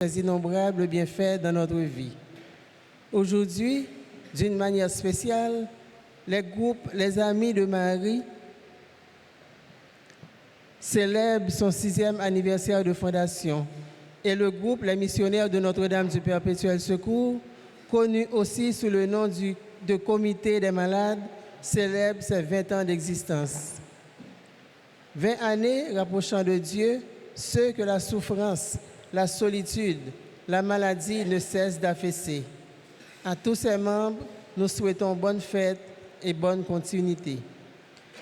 ses innombrables bienfaits dans notre vie. Aujourd'hui, d'une manière spéciale, les groupes Les Amis de Marie célèbrent son 6e anniversaire de fondation et le groupe Les Missionnaires de Notre-Dame du Perpétuel Secours, connu aussi sous le nom de Comité des Malades, célèbre ses 20 ans d'existence. 20 années rapprochant de Dieu ceux que la souffrance, la solitude, la maladie ne cessent d'affaisser. À tous ses membres, nous souhaitons bonne fête et bonne continuité.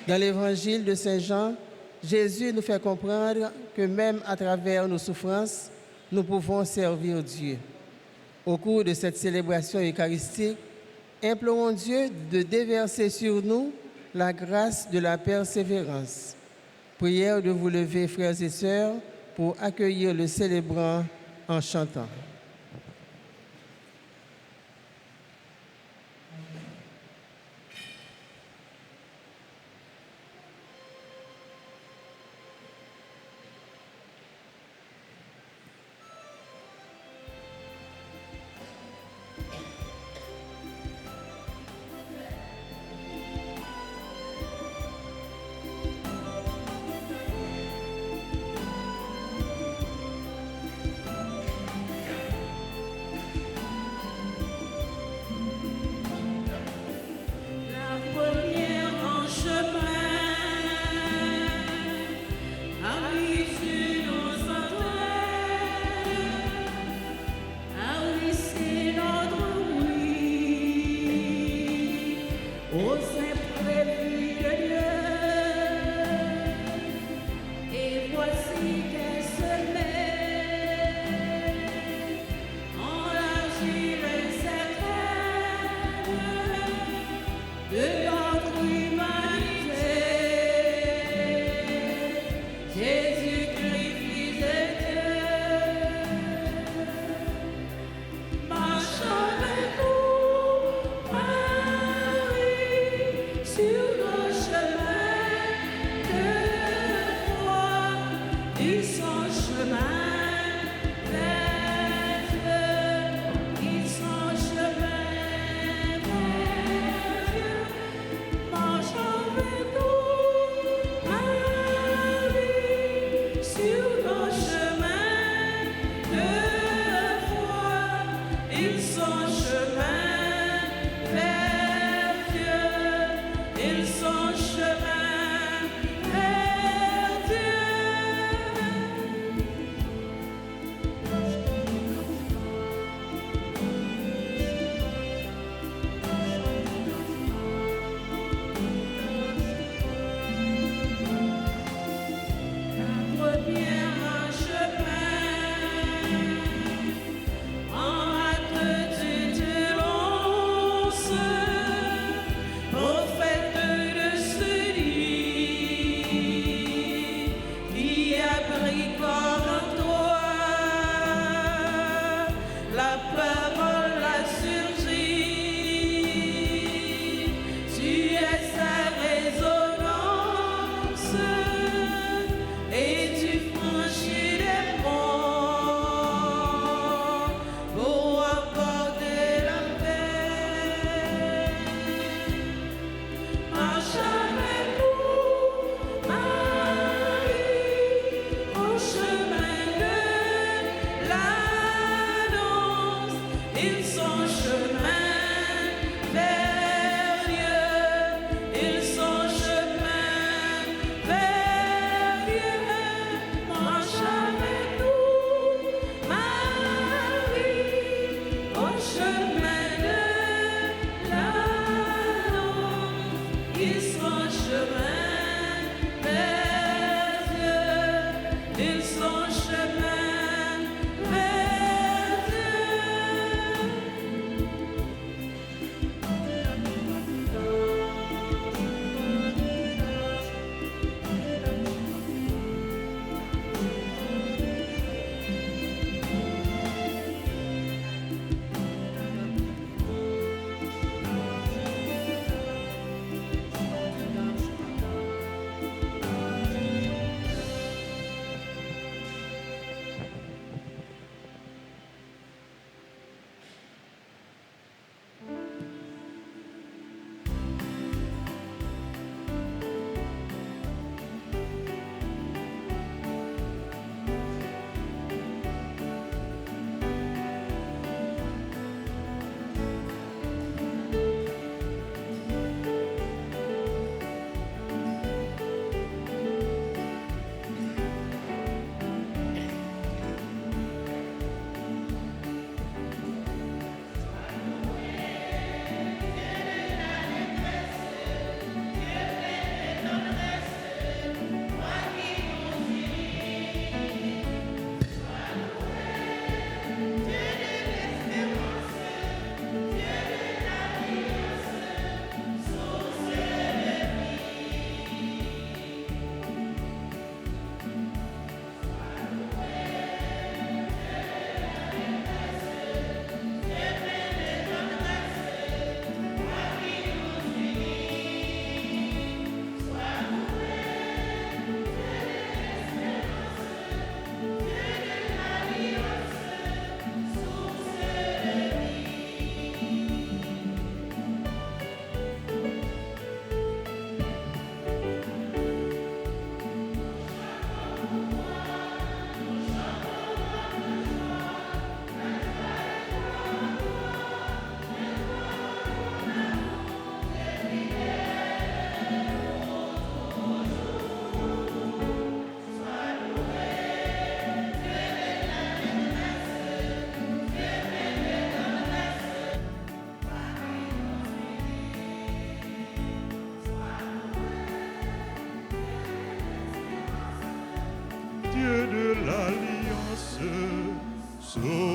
Dans l'évangile de Saint Jean, Jésus nous fait comprendre que même à travers nos souffrances, nous pouvons servir Dieu. Au cours de cette célébration eucharistique, implorons Dieu de déverser sur nous la grâce de la persévérance. Prière de vous lever, frères et sœurs, pour accueillir le célébrant en chantant.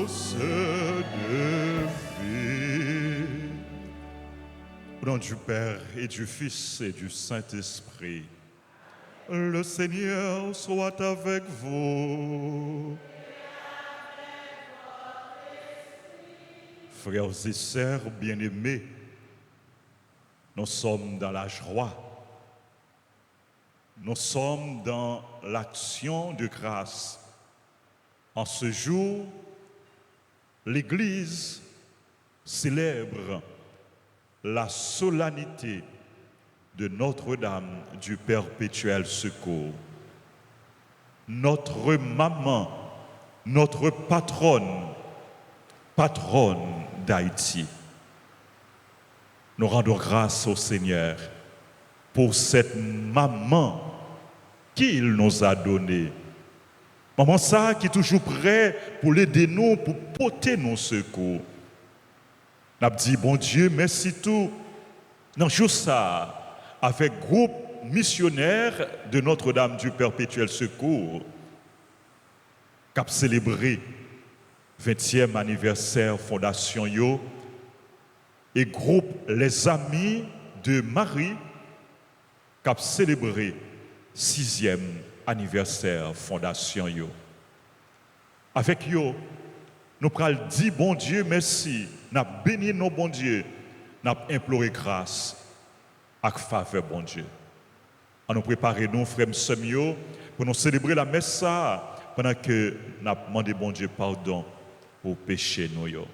source de vie. Au nom du Père et du Fils et du Saint-Esprit, le Seigneur soit avec vous. Frères et sœurs bien-aimés, nous sommes dans la joie. Nous sommes dans l'action de grâce. En ce jour, l'Église célèbre la solennité de Notre-Dame du Perpétuel Secours. Notre maman, notre patronne d'Haïti. Nous rendons grâce au Seigneur pour cette maman qu'il nous a donnée. Maman ça qui est toujours prêt pour l'aider nous, pour porter nos secours. Nous avons dit, bon Dieu, merci tout. Dans jour ça, avec groupe missionnaire de Notre-Dame du Perpétuel Secours, qui a célébré 20e anniversaire Fondation Yo, et groupe Les Amis de Marie, qui a célébré 6e anniversaire Fondation Yo. Avec Yo, nous prenons dit bon Dieu merci, nous avons béni nos bon Dieu, nous avons imploré grâce avec faveur bon Dieu. On nous préparer nous frères Semio pour nous célébrer la messe ça pendant que nous avons demandé bon Dieu pardon pour péché nous yo.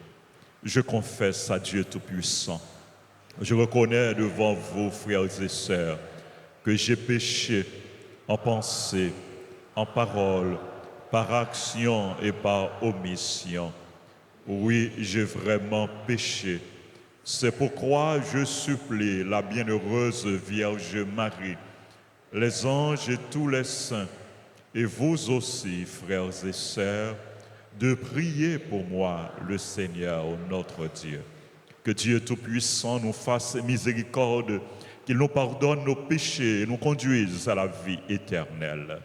Je confesse à Dieu Tout-Puissant. Je reconnais devant vous frères et sœurs que j'ai péché en pensée, en parole, par action et par omission. Oui, j'ai vraiment péché. C'est pourquoi je supplie la bienheureuse Vierge Marie, les anges et tous les saints, et vous aussi, frères et sœurs, de prier pour moi, le Seigneur, notre Dieu. Que Dieu Tout-Puissant nous fasse miséricorde, qu'il nous pardonne nos péchés et nous conduise à la vie éternelle.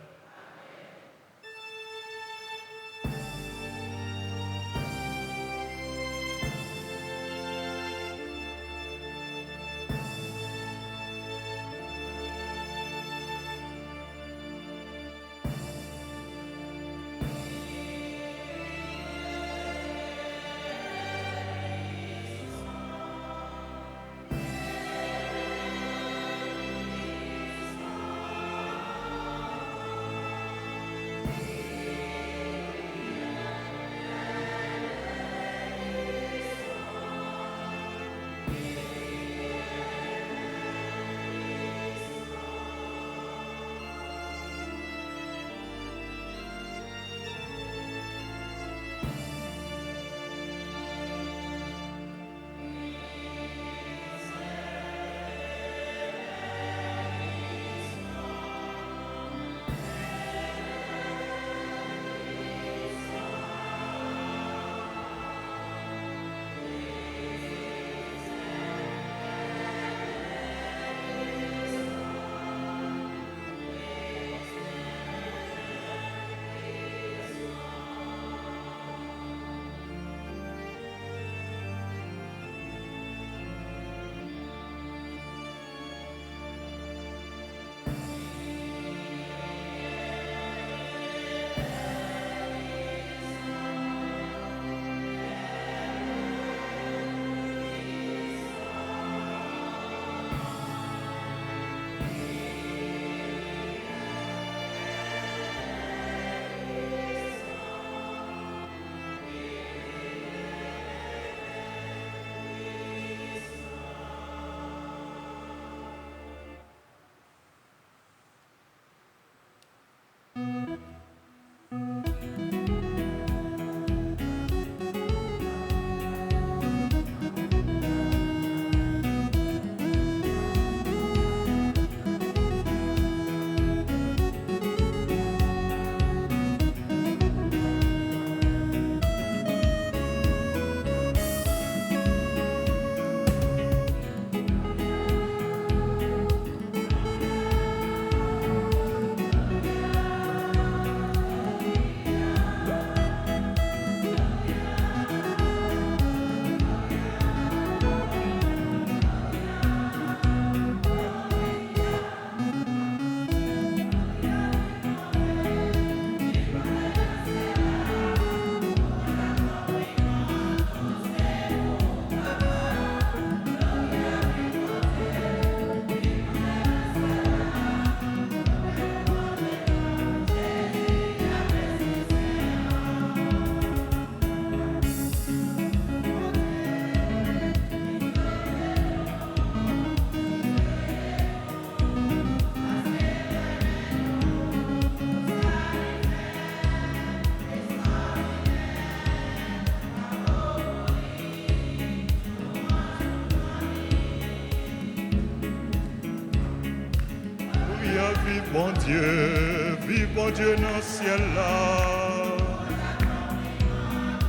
bon Dieu dans le ciel là.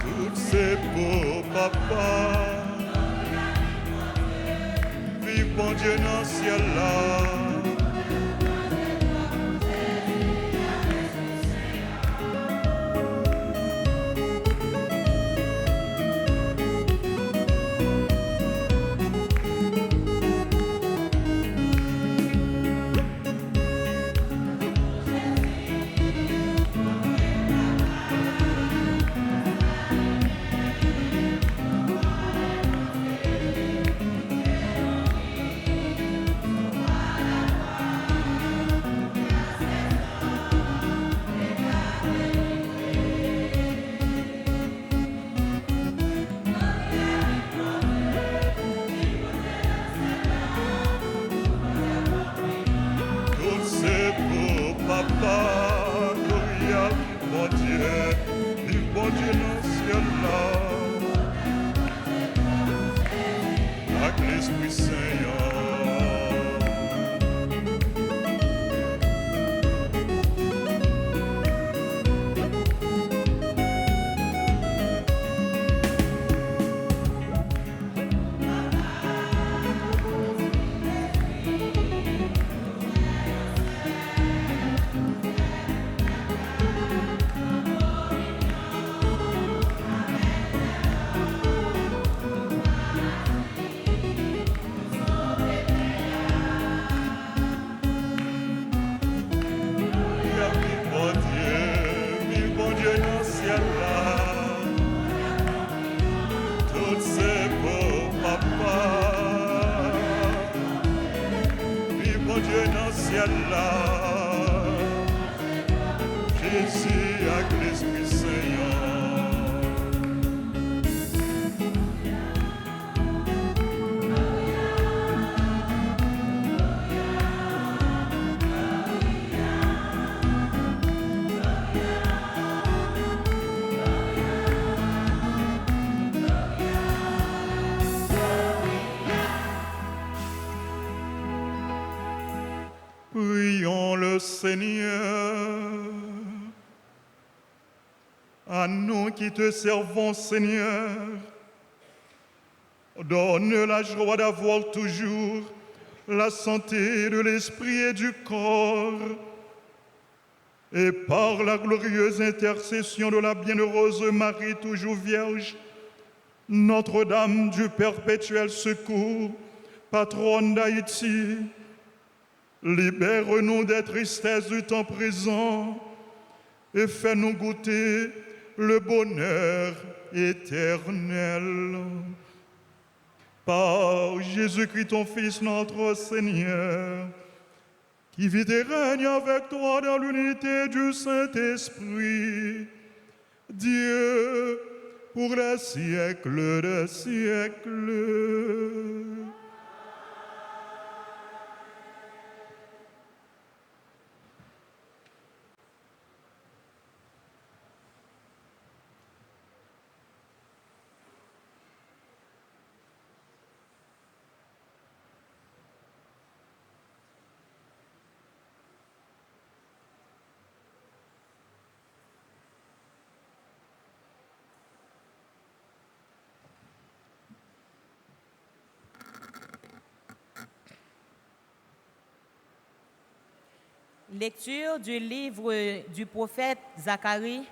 Tout c'est beau papa. Vive bon Dieu dans le ciel là. Prions le Seigneur. À nous qui te servons, Seigneur, donne la joie d'avoir toujours la santé de l'esprit et du corps. Et par la glorieuse intercession de la bienheureuse Marie, toujours vierge, Notre-Dame du perpétuel secours, patronne d'Haïti, libère-nous des tristesses du temps présent et fais-nous goûter le bonheur éternel. Par Jésus-Christ, ton Fils, notre Seigneur, qui vit et règne avec toi dans l'unité du Saint-Esprit, Dieu, pour les siècles des siècles. Lecture du livre du prophète Zacharie,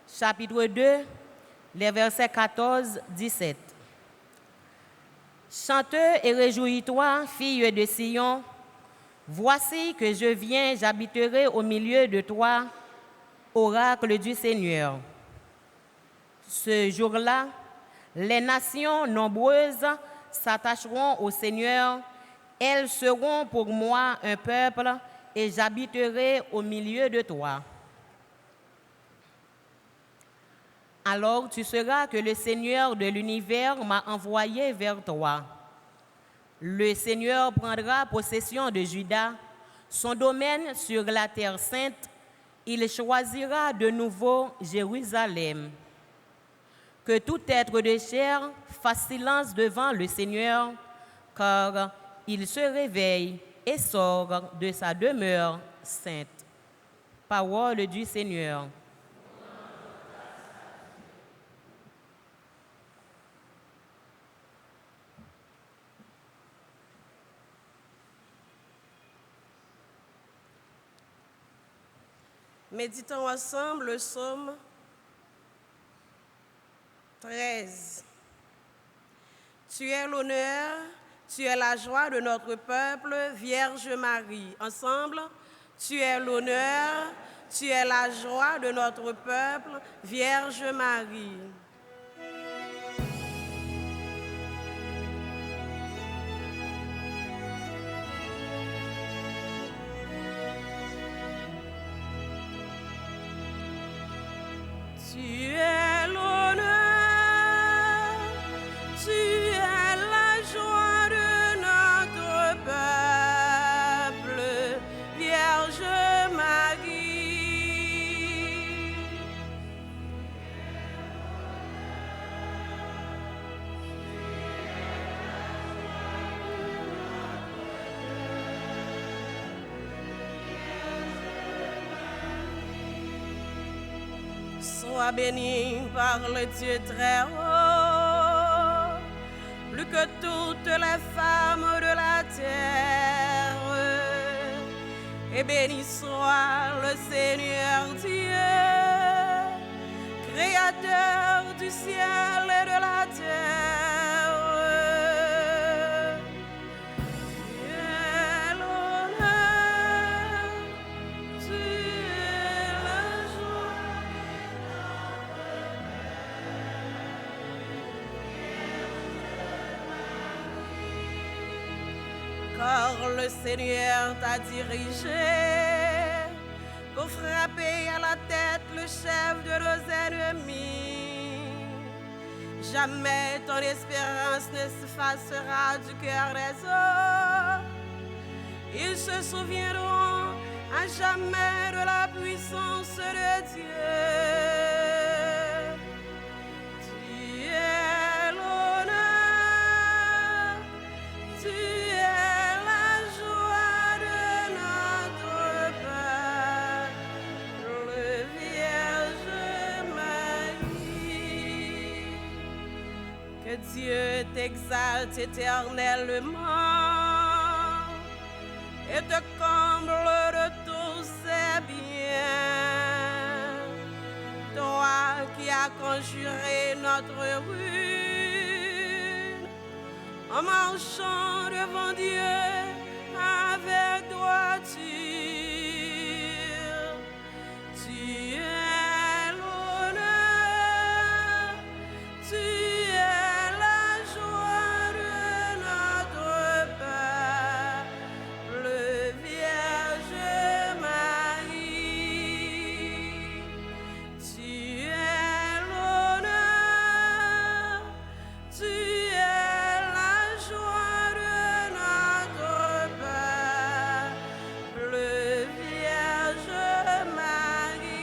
chapitre 2, les versets 14-17. Chante et réjouis-toi, fille de Sion, voici que je viens, j'habiterai au milieu de toi, oracle du Seigneur. Ce jour-là, les nations nombreuses s'attacheront au Seigneur, elles seront pour moi un peuple, et j'habiterai au milieu de toi. Alors tu sauras que le Seigneur de l'univers m'a envoyé vers toi. Le Seigneur prendra possession de Juda, son domaine sur la terre sainte. Il choisira de nouveau Jérusalem. Que tout être de chair fasse silence devant le Seigneur, car il se réveille et sort de sa demeure sainte. Parole du Seigneur. Méditons ensemble le psaume 13. Tu es l'honneur, tu es la joie de notre peuple, Vierge Marie. Ensemble, tu es l'honneur, tu es la joie de notre peuple, Vierge Marie. Tu es l'honneur, tu es la joie de notre peuple, Vierge Marie. Sois béni par le Dieu très haut, plus que toutes les femmes de la terre. Et béni soit le Seigneur Dieu, créateur du ciel et de la terre. Tu es l'honneur, tu es la joie. Car le Seigneur t'a dirigé pour frapper à la tête le chef de nos ennemis. Jamais ton espérance ne s'effacera du cœur des hommes. Ils se souviendront à jamais de la puissance de Dieu. Tu es l'honneur, tu es la joie de notre peuple, Vierge Marie. Que Dieu t'exalte éternellement et te comble de tous ses biens. Toi qui as conjuré notre ruine, en marchant devant Dieu avec droiture. Tu es l'honneur, tu es la joie de notre peuple, Vierge Marie. Tu es l'honneur, tu es la joie de notre peuple, Vierge Marie.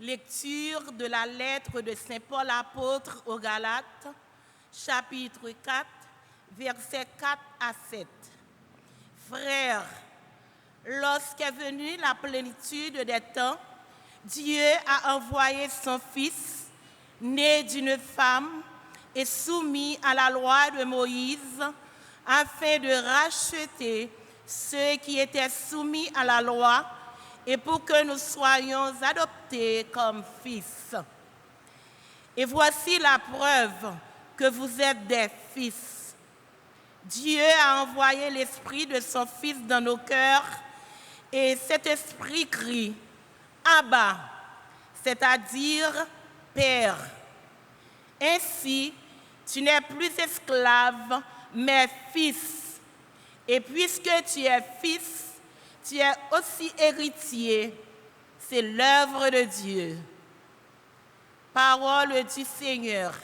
Lecture de la lettre de Saint Paul apôtre aux Galates, chapitre 4, versets 4 à 7. Frères, lorsqu'est venue la plénitude des temps, Dieu a envoyé son Fils, né d'une femme et soumis à la loi de Moïse, afin de racheter ceux qui étaient soumis à la loi et pour que nous soyons adoptés comme fils. Et voici la preuve que vous êtes des fils. Dieu a envoyé l'Esprit de son Fils dans nos cœurs et cet Esprit crie « Abba », c'est-à-dire « Père ». Ainsi, tu n'es plus esclave, mais fils. Et puisque tu es fils, tu es aussi héritier. C'est l'œuvre de Dieu. Parole du Seigneur.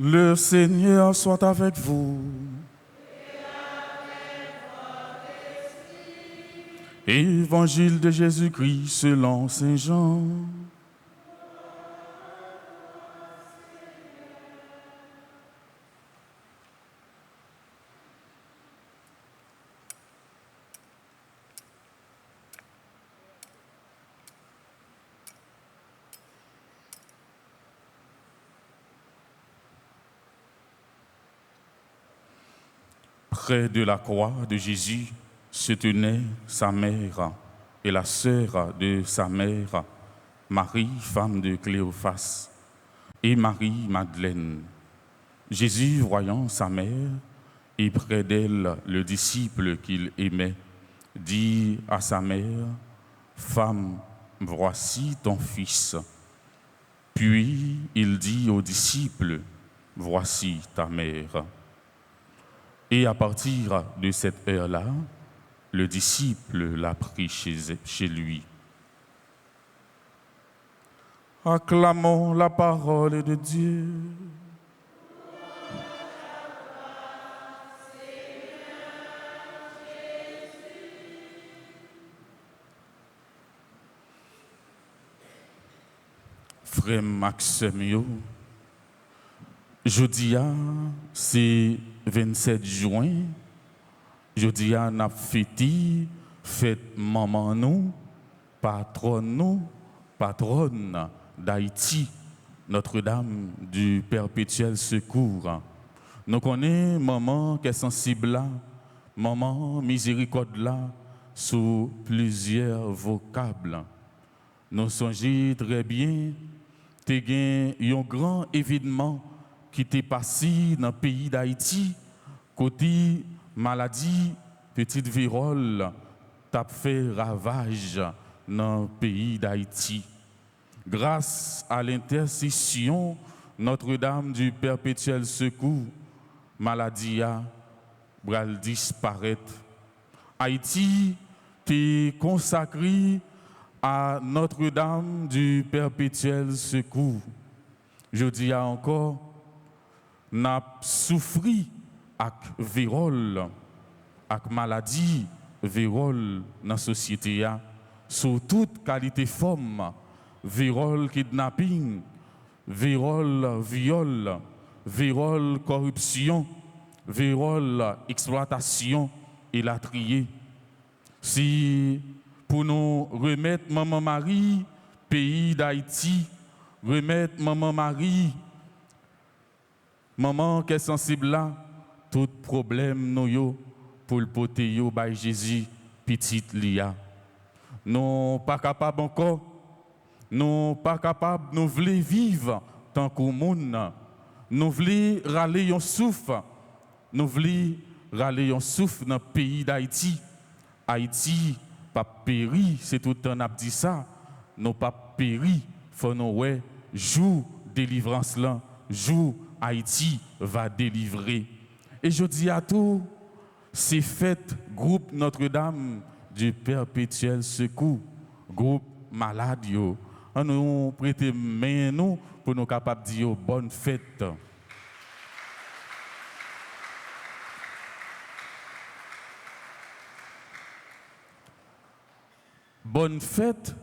Le Seigneur soit avec vous. Évangile de Jésus-Christ selon Saint Jean. Près de la croix de Jésus se tenaient sa mère et la sœur de sa mère, Marie, femme de Cléophas, et Marie-Madeleine. Jésus, voyant sa mère et près d'elle le disciple qu'il aimait, dit à sa mère, « Femme, voici ton fils. » Puis il dit au disciple, « Voici ta mère. » Et à partir de cette heure-là, le disciple l'a pris chez lui. Acclamons la parole de Dieu. Frère Maxime, jeudi, c'est 27 juin. Jeudi, on a fêté, fête maman nous, patronne d'Haïti, Notre-Dame du Perpétuel Secours. Nous connaissons maman qui est sensible là, maman miséricorde là, sous plusieurs vocables. Nous songeons très bien, il y a un grand événement qui t'est passé dans le pays d'Haïti, côté maladie, petite vérole, t'a fait ravage dans le pays d'Haïti. Grâce à l'intercession Notre-Dame du Perpétuel Secours, maladie a disparaître. Haïti t'est consacré à Notre-Dame du Perpétuel Secours. Je dis encore, n'a souffri avec vérole, avec maladie, vérole dans la société, sous toute qualité forme, vérole kidnapping, vérole viol, vérole corruption, vérole exploitation et la trier. Si pour nous remettre Maman Marie, pays d'Haïti, remettre Maman Marie, maman qui est sensible là, tout problème nous yo pour le porter yo by Jésus, petite Lia. Nous pas capable encore, nous pas capable, nous voulons vivre tant qu'au monde. Nous voulons râler un souffle, nous voulons râler un souffle dans le pays d'Haïti. Haïti pas péri, c'est tout le temps n'a dit ça. Nous pas péri, faut nous ouais jour délivrance là, jour Haïti va délivrer. Et je dis à tout, c'est fête groupe Notre-Dame du Perpétuel Secours, groupe malade yo. On nous prêter main nous pour nous capables de dire bonne fête. Bonne fête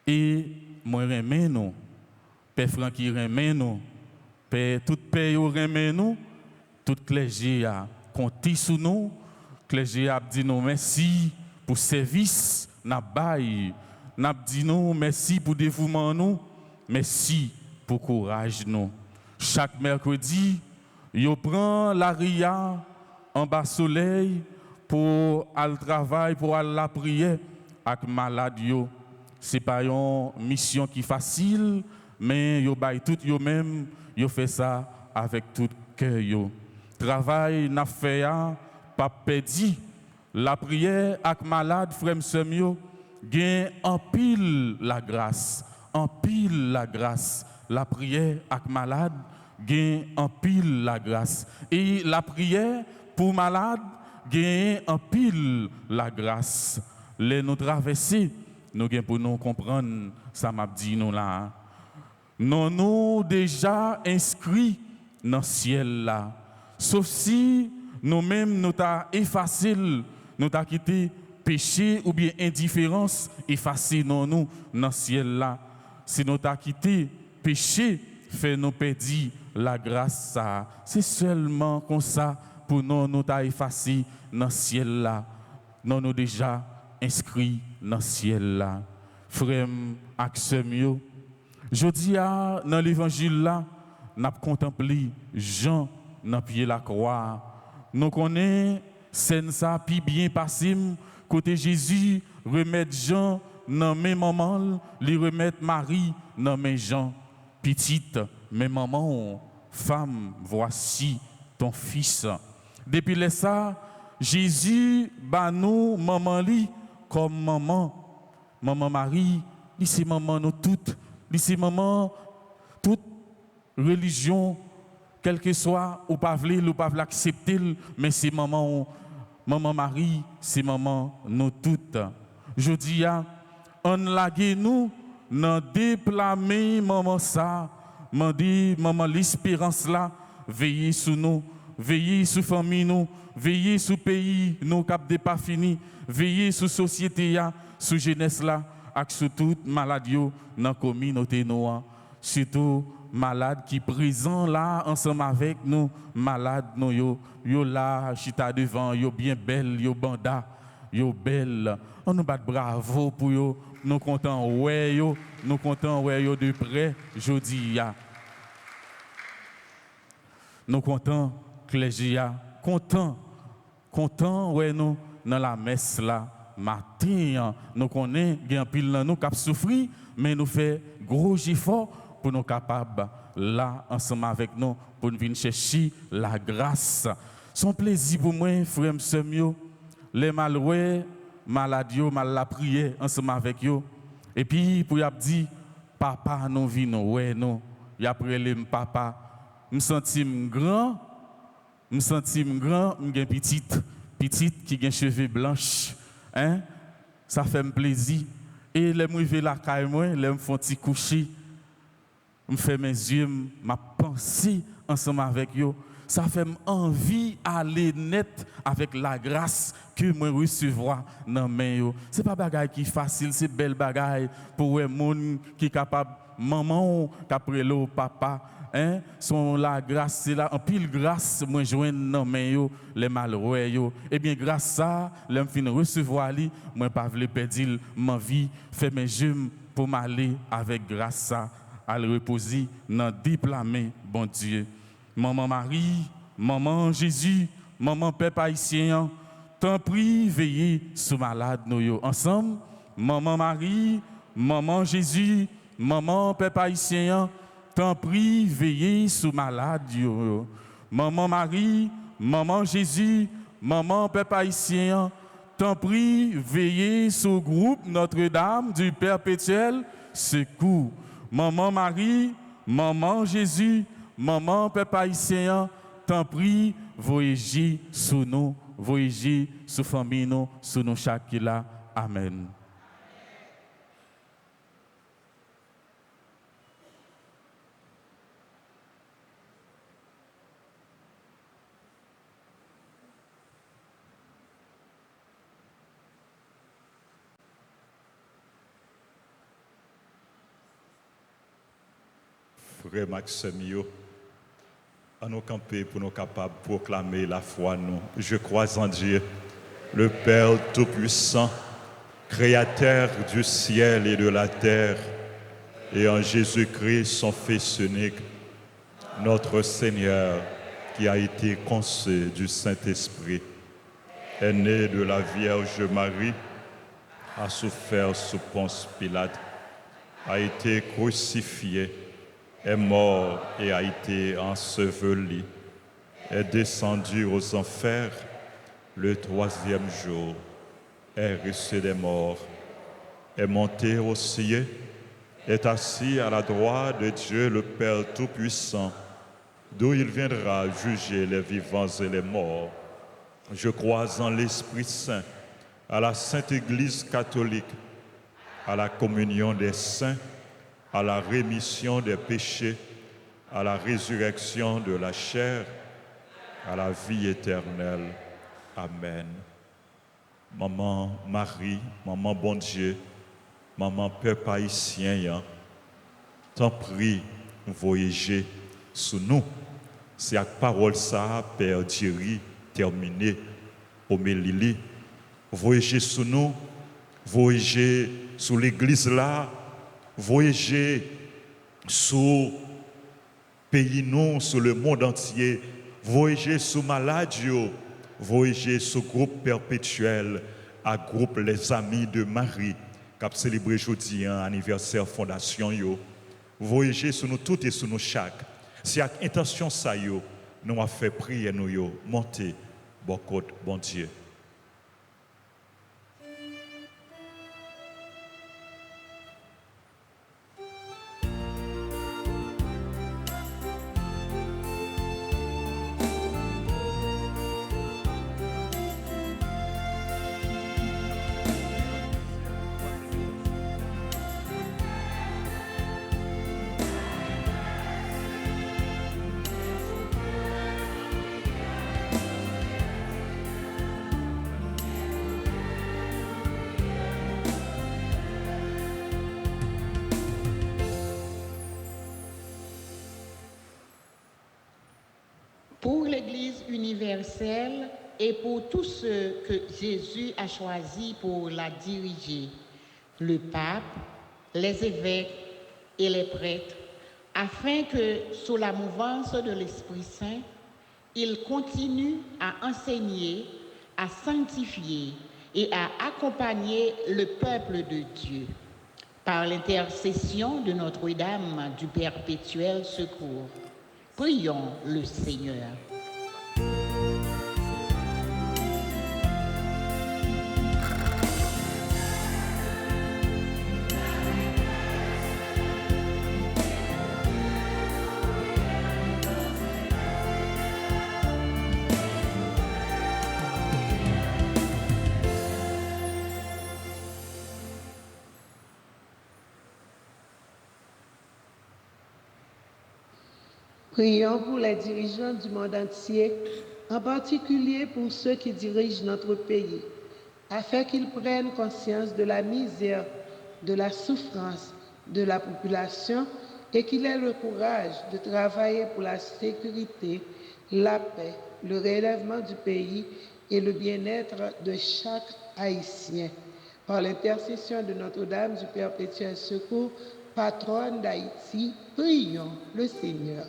et moi remercie nous, Père Francky remercie nous, Père tout pays remercie nous, tout clergé a compté sur nous, clergé a dit nous merci pour service n'a bail, n'a dit nous merci pour dévouement nous, merci pour courage nous. Chaque mercredi, yo prend la ria en bas soleil pour aller travail, pour aller la prière. Avec malade yo, c'est pas une mission qui facile, mais yo bay tout yo même, yo fait ça avec tout cœur yo. Travail n'a fait pas perdu. La prière avec malade frère sœur yo, gain en pile la grâce, en pile la grâce. La prière avec malade gain en pile la grâce et la prière pour malade gain en pile la grâce. Les nous traverser, nous gain pour nous comprendre ça m'a dit nous là. Nous déjà inscrits dans le ciel là. Sauf si nous-mêmes nous t'a effacé, nous t'a quitté péché ou bien indifférence, effacé nous dans le ciel là. Si nous t'a quitté péché, fait nous perdre la grâce ça. C'est seulement comme ça pour nous t'a effacé dans le ciel là. Nous déjà inscrits dans le ciel là. Frère ak sœur yo, jodi a dans l'évangile là, n'a contemplé Jean dans pied la croix. Nous connaissons scène ça puis bien passé côté Jésus remettre Jean dans mes mamans, lui remettre Marie dans mes Jean. Petite, mes mamans, femme, voici ton fils. Depuis ça, Jésus bat nous maman li comme maman. Maman Marie, c'est maman nous toutes, c'est maman toute religion, quelle que soit, ou pas l'accepter, mais c'est maman Marie, c'est maman nous toutes. Je dis, on lague nous, dans déplamer maman ça, m'en dit maman l'espérance là, veillez sur nous, veillez sur famille nous, veillez sur pays nous cap de pas fini, veillez sur société ya, sur jeunesse là, ak sur toute maladie dans communauté nous, surtout malade qui présent là ensemble avec nous, malade nous yo là chita devant, yo bien belle, yo banda, yo belle. On nous bat bravo pour yo, nous content ouais yo, nous content ouais yo de près, jodi ya. Nous content clergé ya, content ouais nous dans la messe là matin, nous connaît gen pile dans nous cap souffrir, mais nous fait gros effort pour nous capables là ensemble avec nous pour nous venir chercher la grâce. Son plaisir pour moi, frère Semio, les malheureux, maladies, mal la prière ensemble avec eux. Et puis pour y a dit papa nous vino ouais non, y a prélé papa, me sentis grand, me petite qui gen cheveux blanches, hein? Ça fait me plaisir. Et les m'rivé la caille moi, les me font petit coucher. Me fait mes yeux, ma pensée ensemble avec eux. Ça fait envie d'aller net avec la grâce que moi recevoir dans mes mains. C'est pas bagaille qui facile, c'est belle bagaille pour les gens qui sont capables, maman, qu'après le papa, hein, sont la grâce, c'est là, en pile grâce, moi joindre dans mes mains les malheureux. Eh bien, grâce à ça, je fin recevoir lui, moi pas vle perdre ma vie, faire mes jeux pour m'aller avec grâce ça, à le reposer dans diplômé, bon Dieu. Maman Marie, maman Jésus, maman Père haïtien, t'en prie, veillez sur malade nous ensemble. Maman Marie, maman Jésus, maman Père haïtien, t'en prie, veillez sur malade yo. Maman Marie, maman Jésus, maman Père haïtien, t'en prie, veillez sur le groupe Notre-Dame du Perpétuel Secours. Maman Marie, maman Jésus, maman, papa haïtien, t'en prie, voyagez sur nous, voyagez sur famille nous, sur nous chaque là. Amen. Frère Maxime, à nous camper pour nous capables de proclamer la foi, nous. Je crois en Dieu, le Père Tout-Puissant, Créateur du ciel et de la terre, et en Jésus-Christ, son Fils unique, notre Seigneur, qui a été conçu du Saint-Esprit, est né de la Vierge Marie, a souffert sous Ponce Pilate, a été crucifié, est mort et a été enseveli, est descendu aux enfers le troisième jour, est ressuscité des morts, est monté aux cieux, est assis à la droite de Dieu le Père Tout-Puissant, d'où il viendra juger les vivants et les morts. Je crois en l'Esprit Saint, à la Sainte Église catholique, à la communion des saints, à la rémission des péchés, à la résurrection de la chair, à la vie éternelle. Amen. Maman Marie, maman bon Dieu, maman peuple haïtien, t'en prie, voyager sous nous. C'est avec parole ça, Père Thierry, terminé, homélie. Voyager sous nous, voyager sous l'église là, voyager sous pays nous, sur le monde entier, voyager sous maladies, voyager sous groupe perpétuel, à groupe les amis de Marie, qui a célébré aujourd'hui anniversaire fondation yo. Voyager sur nous toutes et sur nous chaque. Si avec intention ça yo, nous avons fait prier nous yo, monter, bon côté, bon Dieu. Pour l'Église universelle et pour tous ceux que Jésus a choisis pour la diriger, le pape, les évêques et les prêtres, afin que, sous la mouvance de l'Esprit Saint, ils continuent à enseigner, à sanctifier et à accompagner le peuple de Dieu. Par l'intercession de Notre-Dame du Perpétuel Secours, prions le Seigneur. Prions pour les dirigeants du monde entier, en particulier pour ceux qui dirigent notre pays, afin qu'ils prennent conscience de la misère, de la souffrance de la population et qu'ils aient le courage de travailler pour la sécurité, la paix, le relèvement du pays et le bien-être de chaque Haïtien. Par l'intercession de Notre-Dame du Perpétuel Secours, patronne d'Haïti, prions le Seigneur.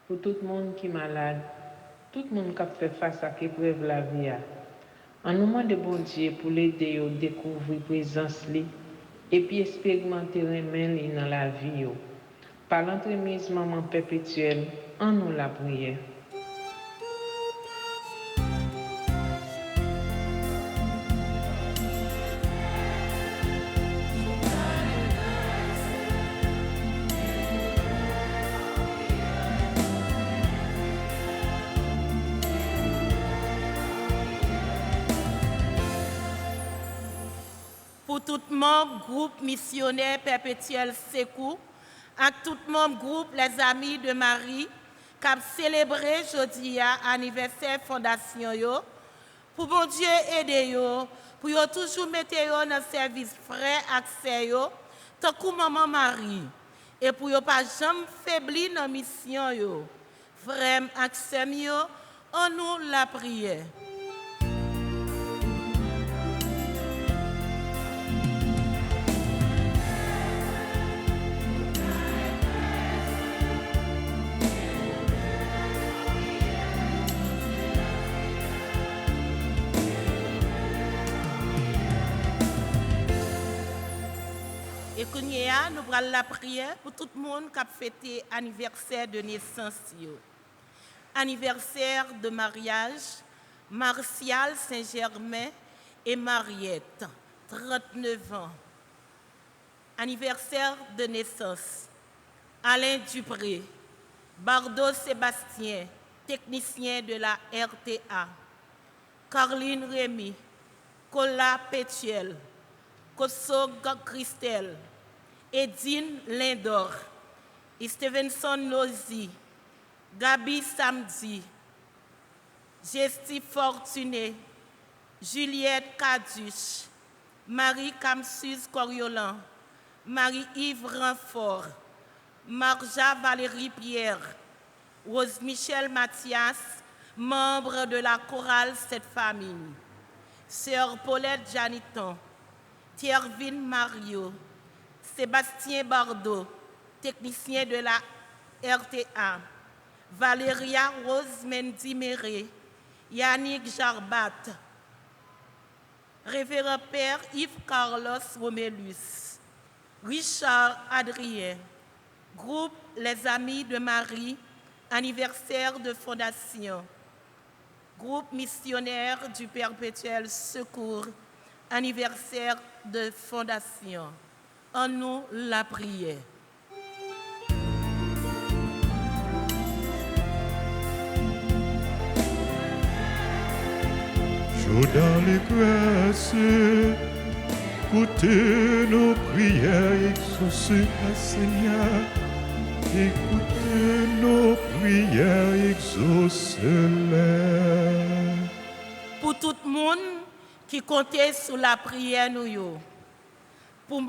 Pour tout le monde qui est malade, tout le monde qui fait face à l'épreuve la vie. En nous demandant de bon Dieu pour l'aider à découvrir la présence et puis expérimenter les dans la vie. Par l'entremise maman perpétuelle, en nous la prière. Pour tout membre groupe missionnaire perpétuel Secours, à tout membre groupe les amis de Marie, qui a célébré aujourd'hui anniversaire fondation yo, pour bon Dieu aider yo, pour yo toujours mettre yo dans service frais accès yo, tant que maman Marie, et pour yo pas jamais faiblir dans mission yo. Frère accès yo, on nous la prière. Et qu'on y a, nous prenons la prière pour tout le monde qui a fêté l'anniversaire de naissance. Anniversaire de mariage, Martial Saint-Germain et Mariette, 39 ans. Anniversaire de naissance. Alain Dupré, Bardot Sébastien, technicien de la RTA. Carline Rémy, Cola Pétiel, Kosso Christelle, Edine Lindor, Stevenson Nozy, Gabi Samedi, Gesti Fortuné, Juliette Caduche, Marie Camsus Coriolan, Marie-Yves Renfort, Marja Valérie Pierre, Rose Michel Mathias, membre de la chorale Cette Famille, Sœur Paulette Janiton, Thiervine Mario, Sébastien Bardot, technicien de la RTA, Valéria Rose Mendy Méré, Yannick Jarbat, Révérend Père Yves Carlos Romélus, Richard Adrien, groupe Les Amis de Marie, anniversaire de fondation, groupe missionnaire du Perpétuel Secours, anniversaire de fondation. En nous la prière. Jour dans les grâces, écoutez nos prières, exaucez la Seigneur. Écoutez nos prières, exaucez-les. Pour tout le monde qui comptait sur la prière, nous, pour le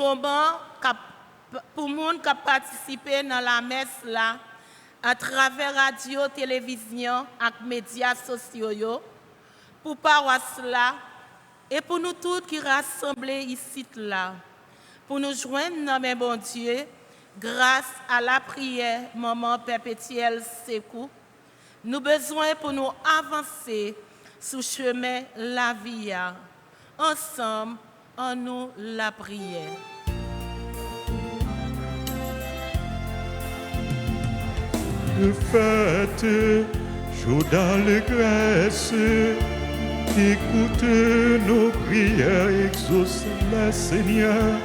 monde qui a participé dans la messe là, à travers radio, télévision et médias sociaux, pour paroisse là, et pour nous tous qui rassemblés ici là, pour nous joindre dans mes bon Dieu, grâce à la prière, Maman Perpétuelle Secours, nous besoin pour nous avancer sur le chemin la vie. Ensemble, en nous la prière. De fête, jour dans les grâces, écoutez nos prières, exaucez la Seigneur.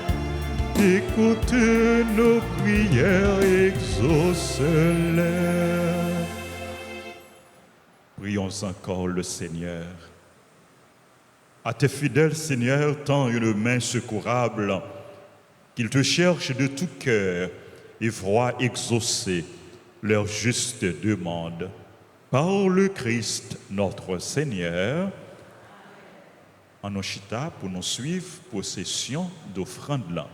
Écoutez nos prières, exaucez-les. Prions encore le Seigneur. À tes fidèles, Seigneur, tends une main secourable, qu'ils te cherchent de tout cœur et voient exaucer leur juste demande. Par le Christ notre Seigneur, en Oshita, pour nous suivre, possession d'offrande là.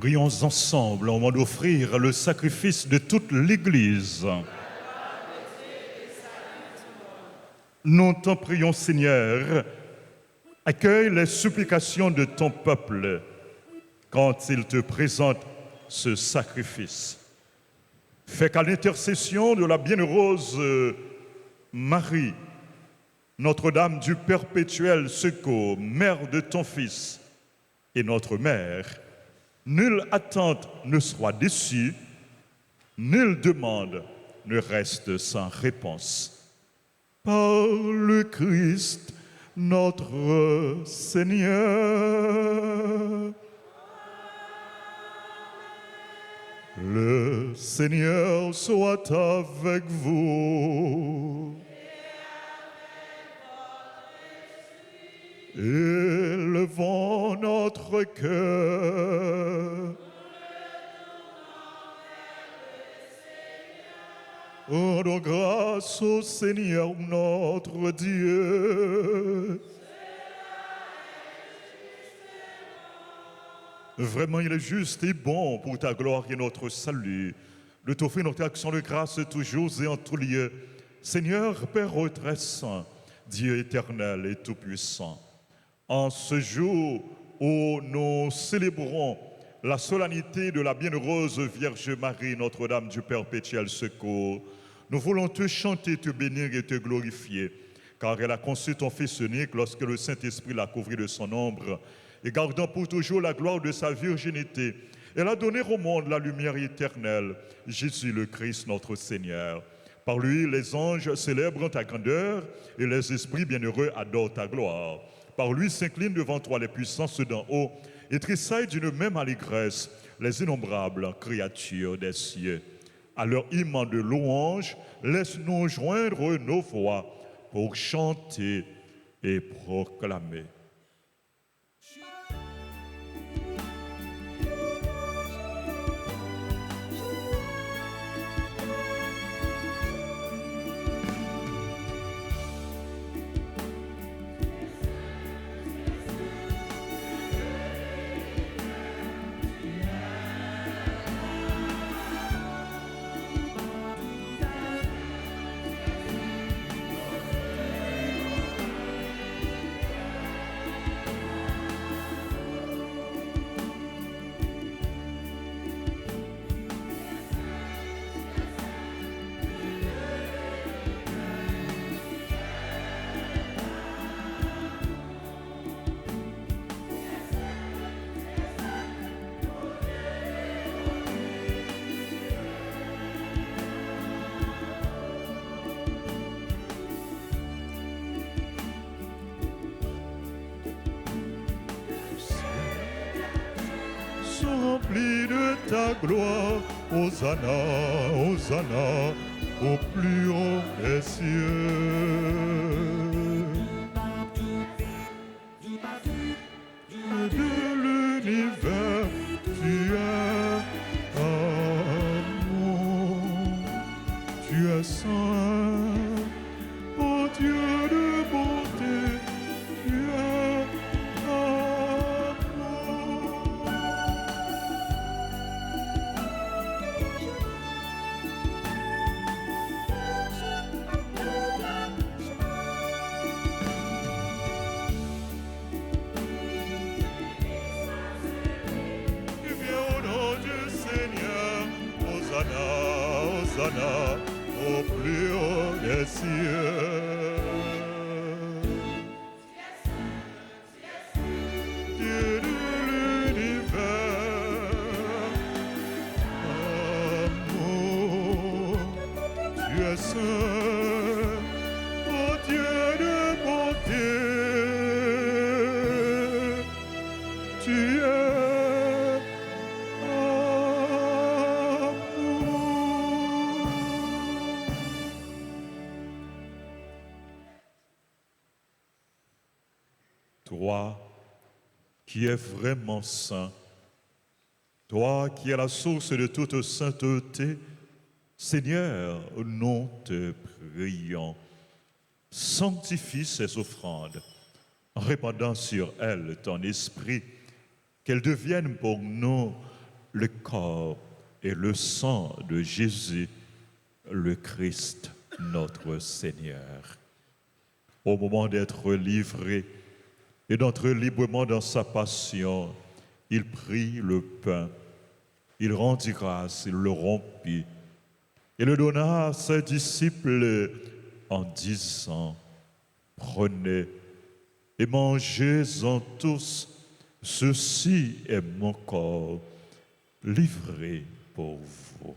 Prions ensemble au moment d'offrir le sacrifice de toute l'Église. Nous t'en prions, Seigneur, accueille les supplications de ton peuple quand il te présente ce sacrifice. Fais qu'à l'intercession de la bienheureuse Marie, Notre-Dame du perpétuel secours, mère de ton Fils et notre mère, nulle attente ne soit déçue, nulle demande ne reste sans réponse. Par le Christ, notre Seigneur. Le Seigneur soit avec vous. Élevons notre cœur. Rendons grâce au Seigneur notre Dieu. Vraiment, il est juste et bon pour ta gloire et notre salut de t'offrir notre action de grâce toujours et en tout lieu. Seigneur, Père très saint, Dieu éternel et tout-puissant, en ce jour où nous célébrons la solennité de la bienheureuse Vierge Marie, Notre-Dame du perpétuel secours, nous voulons te chanter, te bénir et te glorifier, car elle a conçu ton Fils unique lorsque le Saint-Esprit l'a couvert de son ombre, et gardant pour toujours la gloire de sa virginité, elle a donné au monde la lumière éternelle, Jésus le Christ notre Seigneur. Par lui, les anges célèbrent ta grandeur et les esprits bienheureux adorent ta gloire. Par lui s'inclinent devant toi les puissances d'en haut et tressaillent d'une même allégresse les innombrables créatures des cieux. À leur hymne de louange, laisse-nous joindre nos voix pour chanter et proclamer. Remplis de ta gloire, Hosanna, Hosanna, au plus haut des cieux. De l'univers, tu es amour, tu es saint, ô Dieu de bonté, tu es Hosanna, au plus haut des cieux. Dieu de l'univers, amour, tu es saint, ô Dieu de bonté, tu es toi qui es vraiment saint, toi qui es la source de toute sainteté, Seigneur, nous te prions. Sanctifie ces offrandes, en répandant sur elles ton esprit, qu'elles deviennent pour nous le corps et le sang de Jésus, le Christ, notre Seigneur. Au moment d'être livré et d'entrer librement dans sa passion, il prit le pain, il rendit grâce, il le rompit et le donna à ses disciples en disant, « Prenez et mangez-en tous, ceci est mon corps livré pour vous. »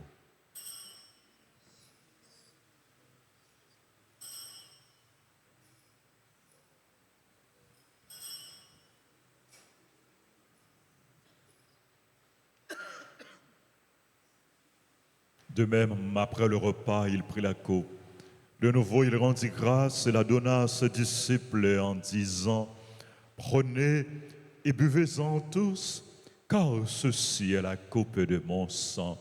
De même, après le repas, il prit la coupe. De nouveau, il rendit grâce et la donna à ses disciples en disant, « Prenez et buvez-en tous, car ceci est la coupe de mon sang,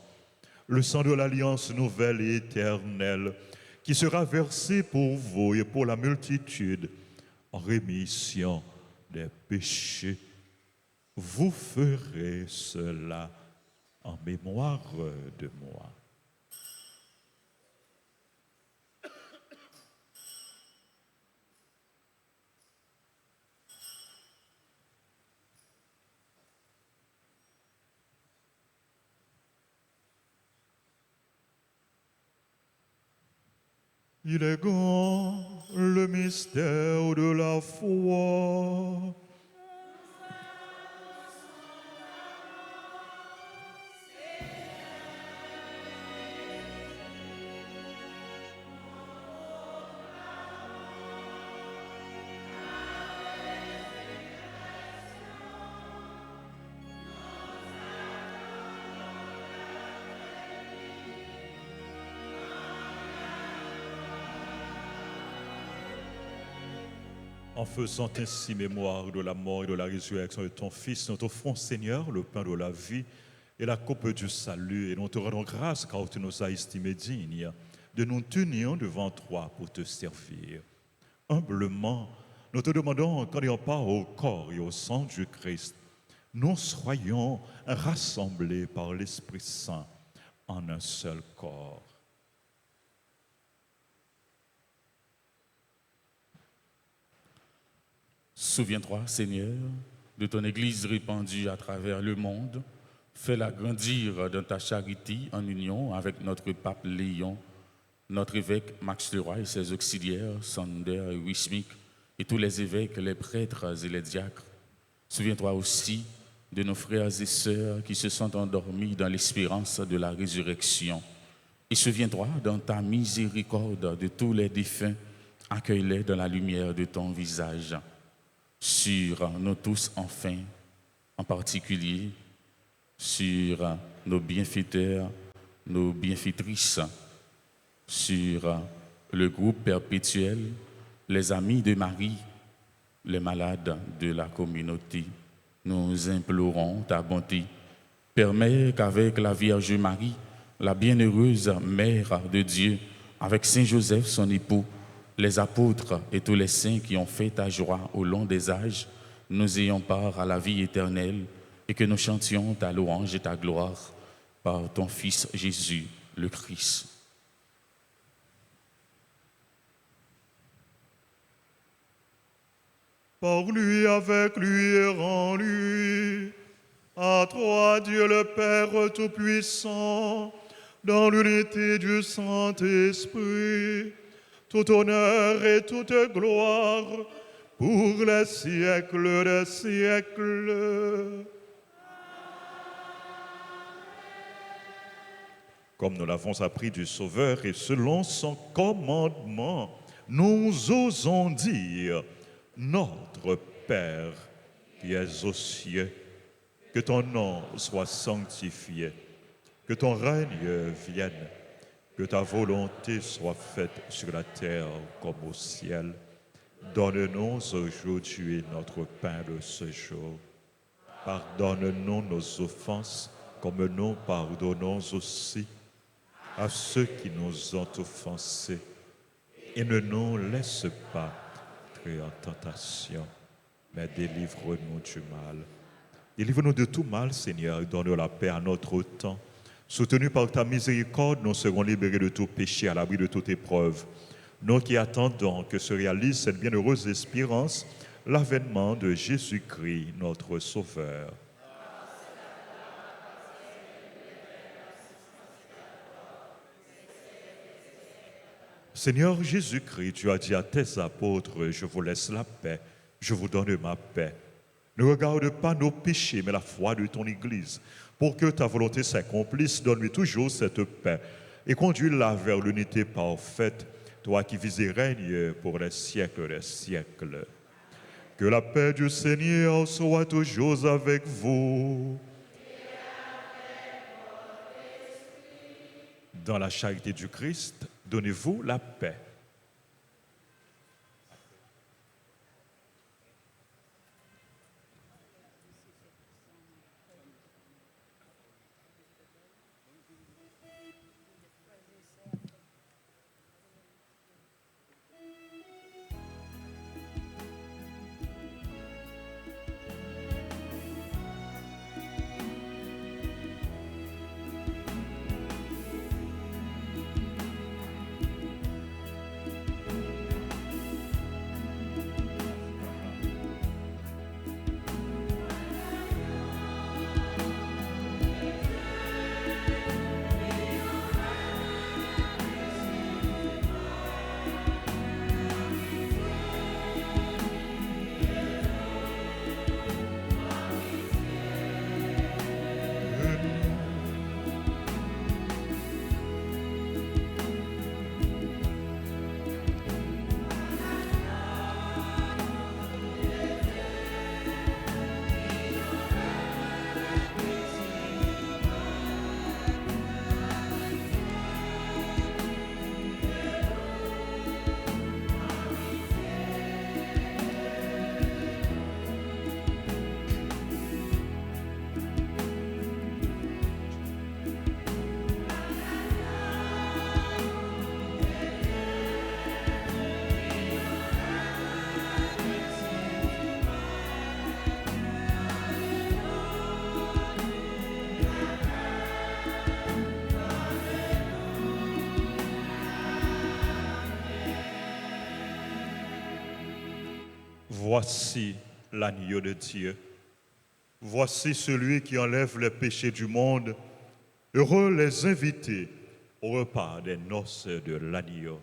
le sang de l'alliance nouvelle et éternelle, qui sera versé pour vous et pour la multitude en rémission des péchés. Vous ferez cela en mémoire de moi. » Il est grand le mystère de la foi. En faisant ainsi mémoire de la mort et de la résurrection de ton Fils, nous t'offrons, Seigneur, le pain de la vie et la coupe du salut, et nous te rendons grâce car tu nous as estimés dignes de nous tenir devant toi pour te servir. Humblement, nous te demandons qu'en ayant part au corps et au sang du Christ, nous soyons rassemblés par l'Esprit Saint en un seul corps. Souviens-toi, Seigneur, de ton Église répandue à travers le monde. Fais-la grandir dans ta charité en union avec notre pape Léon, notre évêque Max Leroy et ses auxiliaires, Sander et Wismik, et tous les évêques, les prêtres et les diacres. Souviens-toi aussi de nos frères et sœurs qui se sont endormis dans l'espérance de la résurrection. Et souviens-toi dans ta miséricorde de tous les défunts, accueille-les dans la lumière de ton visage. Sur nous tous enfin, en particulier sur nos bienfaiteurs, nos bienfaitrices, sur le groupe perpétuel, les amis de Marie, les malades de la communauté. Nous implorons ta bonté. Permets qu'avec la Vierge Marie, la bienheureuse Mère de Dieu, avec Saint Joseph, son époux, les apôtres et tous les saints qui ont fait ta joie au long des âges, nous ayons part à la vie éternelle et que nous chantions ta louange et ta gloire par ton Fils Jésus, le Christ. Par lui, avec lui et en lui, à toi, Dieu le Père Tout-Puissant, dans l'unité du Saint-Esprit, tout honneur et toute gloire pour les siècles des siècles. Comme nous l'avons appris du Sauveur et selon son commandement, nous osons dire, notre Père qui es aux cieux, que ton nom soit sanctifié, que ton règne vienne, que ta volonté soit faite sur la terre comme au ciel. Donne-nous aujourd'hui notre pain de ce jour. Pardonne-nous nos offenses comme nous pardonnons aussi à ceux qui nous ont offensés. Et ne nous laisse pas entrer en tentation, mais délivre-nous du mal. Délivre-nous de tout mal, Seigneur, et donne la paix à notre temps. Soutenus par ta miséricorde, nous serons libérés de tout péché, à l'abri de toute épreuve. Nous qui attendons que se réalise cette bienheureuse espérance, l'avènement de Jésus-Christ, notre Sauveur. Seigneur Jésus-Christ, tu as dit à tes apôtres, je vous laisse la paix, je vous donne ma paix. Ne regarde pas nos péchés, mais la foi de ton Église. Pour que ta volonté s'accomplisse, donne-lui toujours cette paix et conduis-la vers l'unité parfaite, toi qui vis et règnes pour les siècles des siècles. Que la paix du Seigneur soit toujours avec vous. Dans la charité du Christ, donnez-vous la paix. Voici l'agneau de Dieu. Voici celui qui enlève les péchés du monde. Heureux les invités au repas des noces de l'agneau.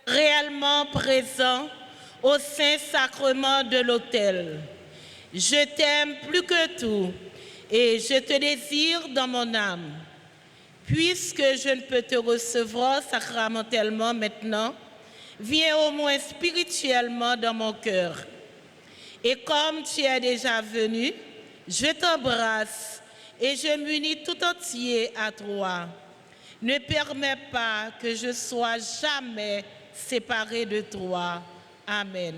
Réellement présent au Saint-Sacrement de l'autel. Je t'aime plus que tout et je te désire dans mon âme. Puisque je ne peux te recevoir sacramentellement maintenant, viens au moins spirituellement dans mon cœur. Et comme tu es déjà venu, je t'embrasse et je m'unis tout entier à toi. Ne permets pas que je sois jamais séparé de toi. Amen.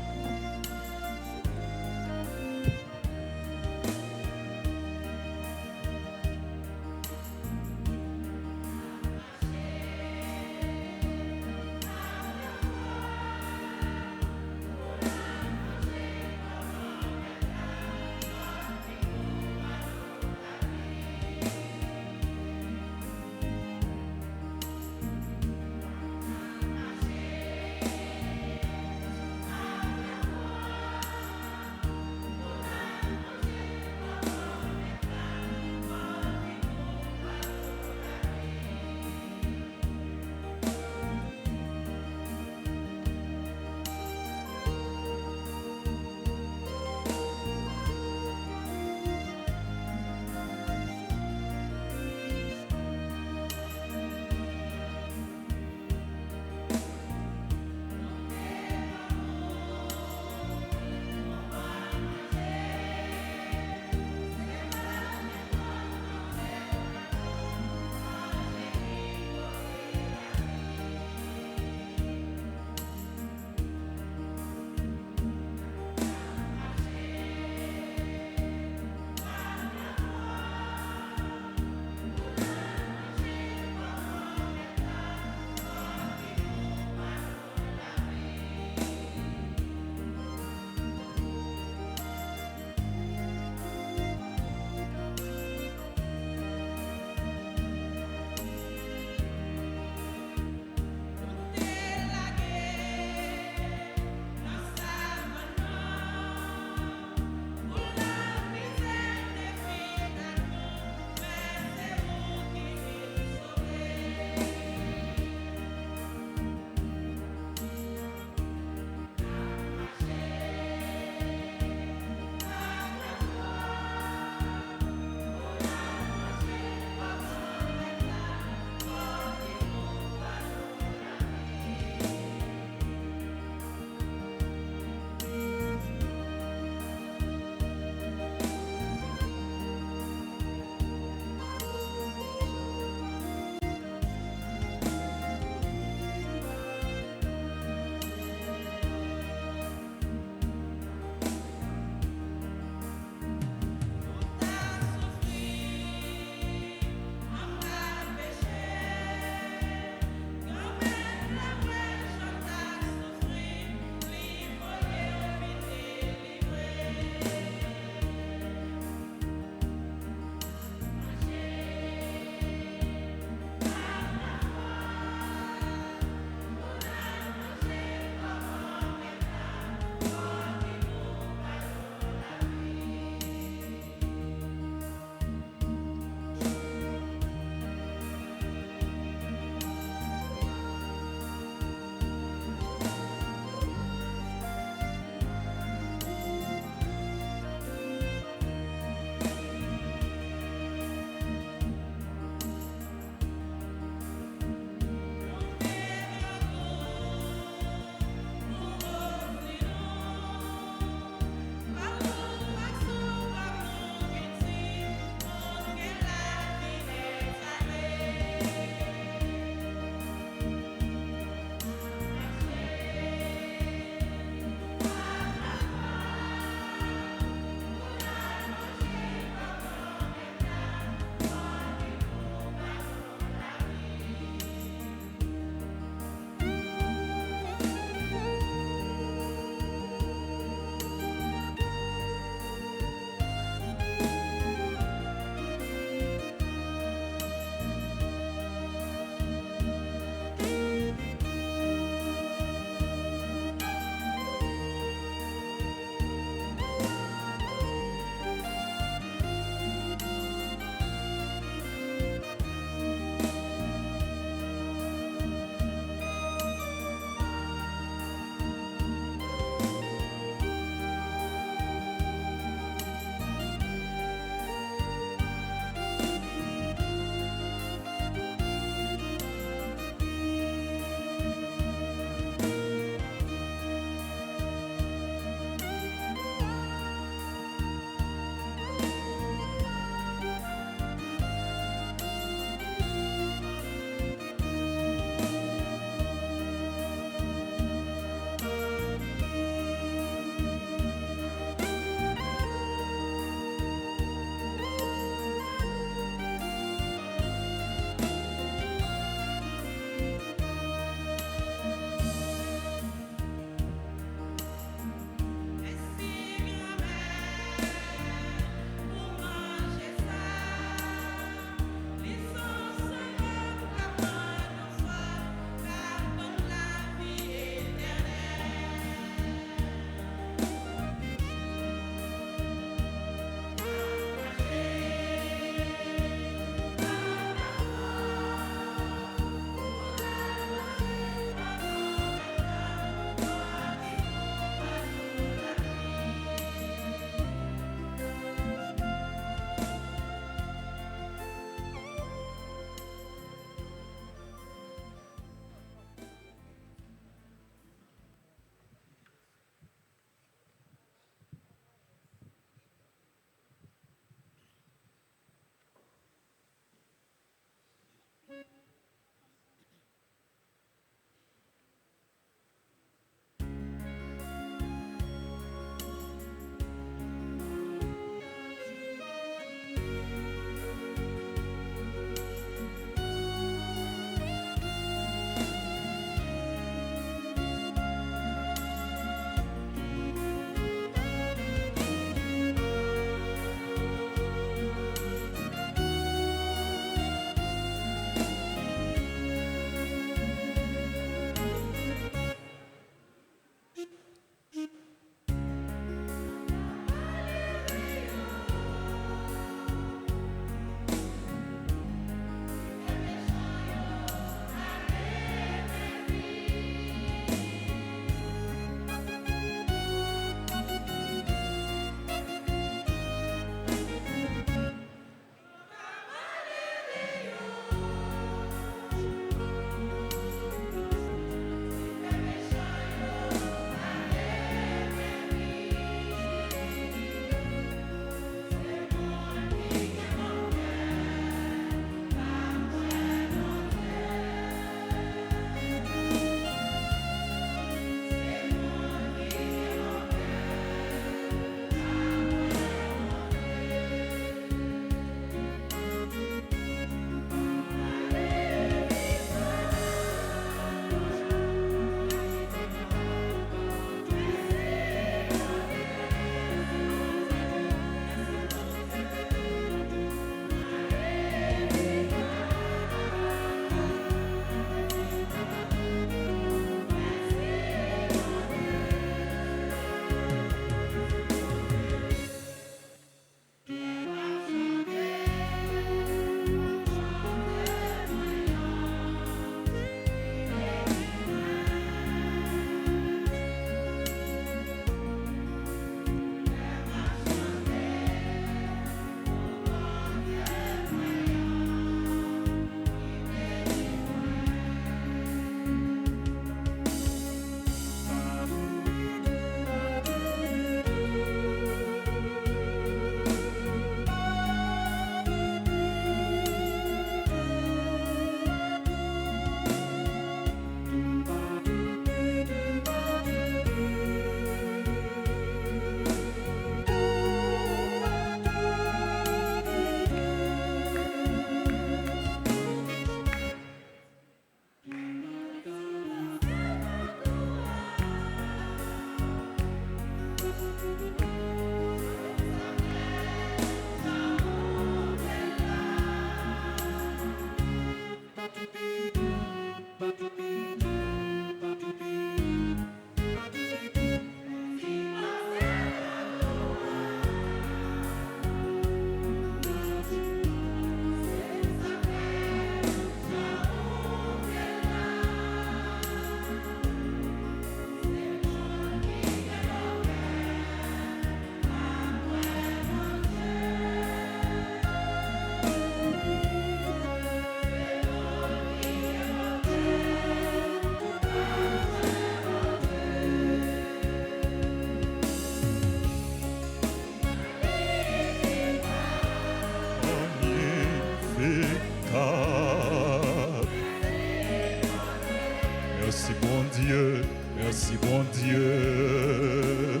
Dieu, merci bon Dieu.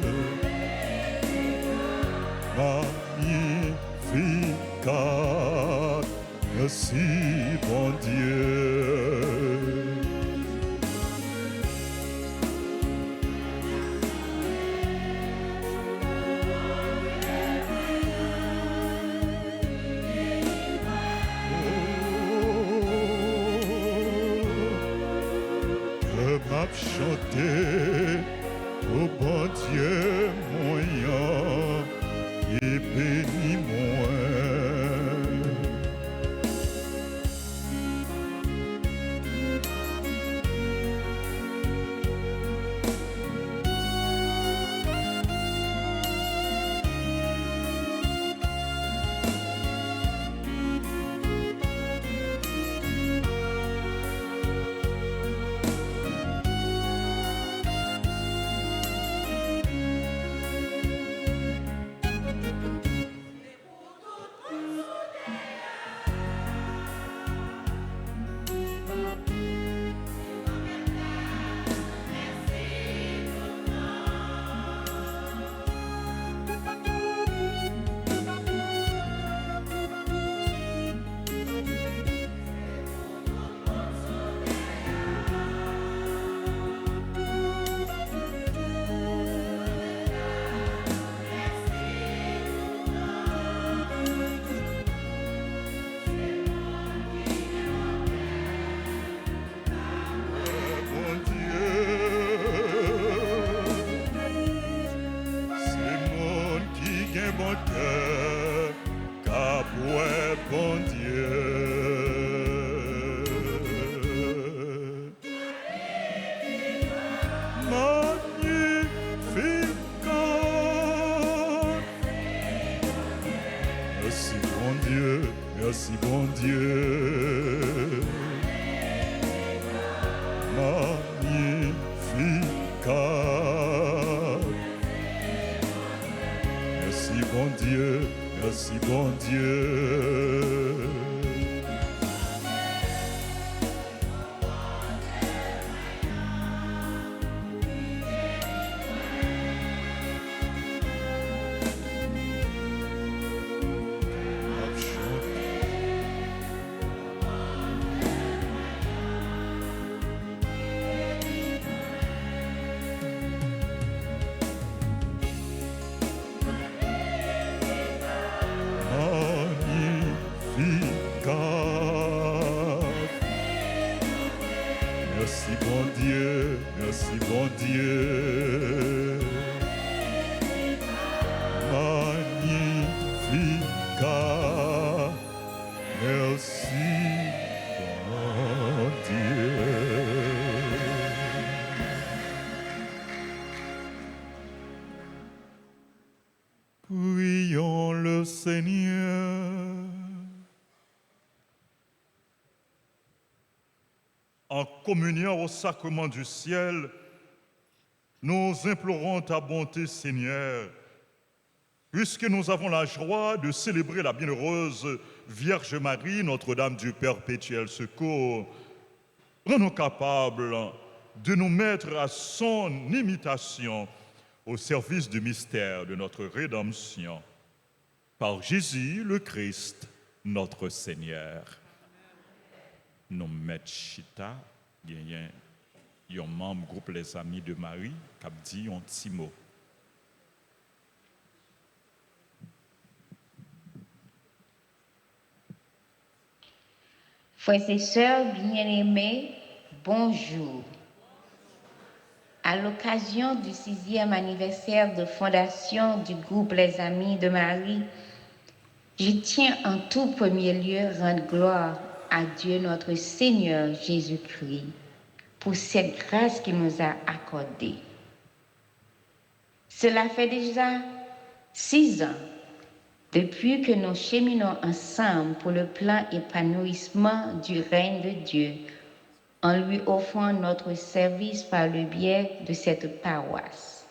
Magnificat, merci bon Dieu. M'a chanté au bon Dieu moyen et béni moi. Merci bon Dieu. Magnificat. Merci bon Dieu, merci bon Dieu. Merci bon Dieu, merci bon Dieu. Magnificat, merci bon Dieu. Prions le Seigneur. En communion au sacrement du ciel, nous implorons ta bonté, Seigneur, puisque nous avons la joie de célébrer la bienheureuse Vierge Marie, Notre-Dame du Perpétuel Secours. Rends-nous capables de nous mettre à son imitation au service du mystère de notre rédemption. Par Jésus le Christ, notre Seigneur. Nous mettons chita, il y a un membre groupe Les Amis de Marie qui a dit un petit mot. Frères et sœurs bien-aimés, bonjour. À l'occasion du 6e anniversaire de fondation du groupe Les Amis de Marie, je tiens en tout premier lieu à rendre gloire à Dieu notre Seigneur Jésus-Christ pour cette grâce qu'il nous a accordée. Cela fait déjà 6 ans depuis que nous cheminons ensemble pour le plein épanouissement du règne de Dieu en lui offrant notre service par le biais de cette paroisse.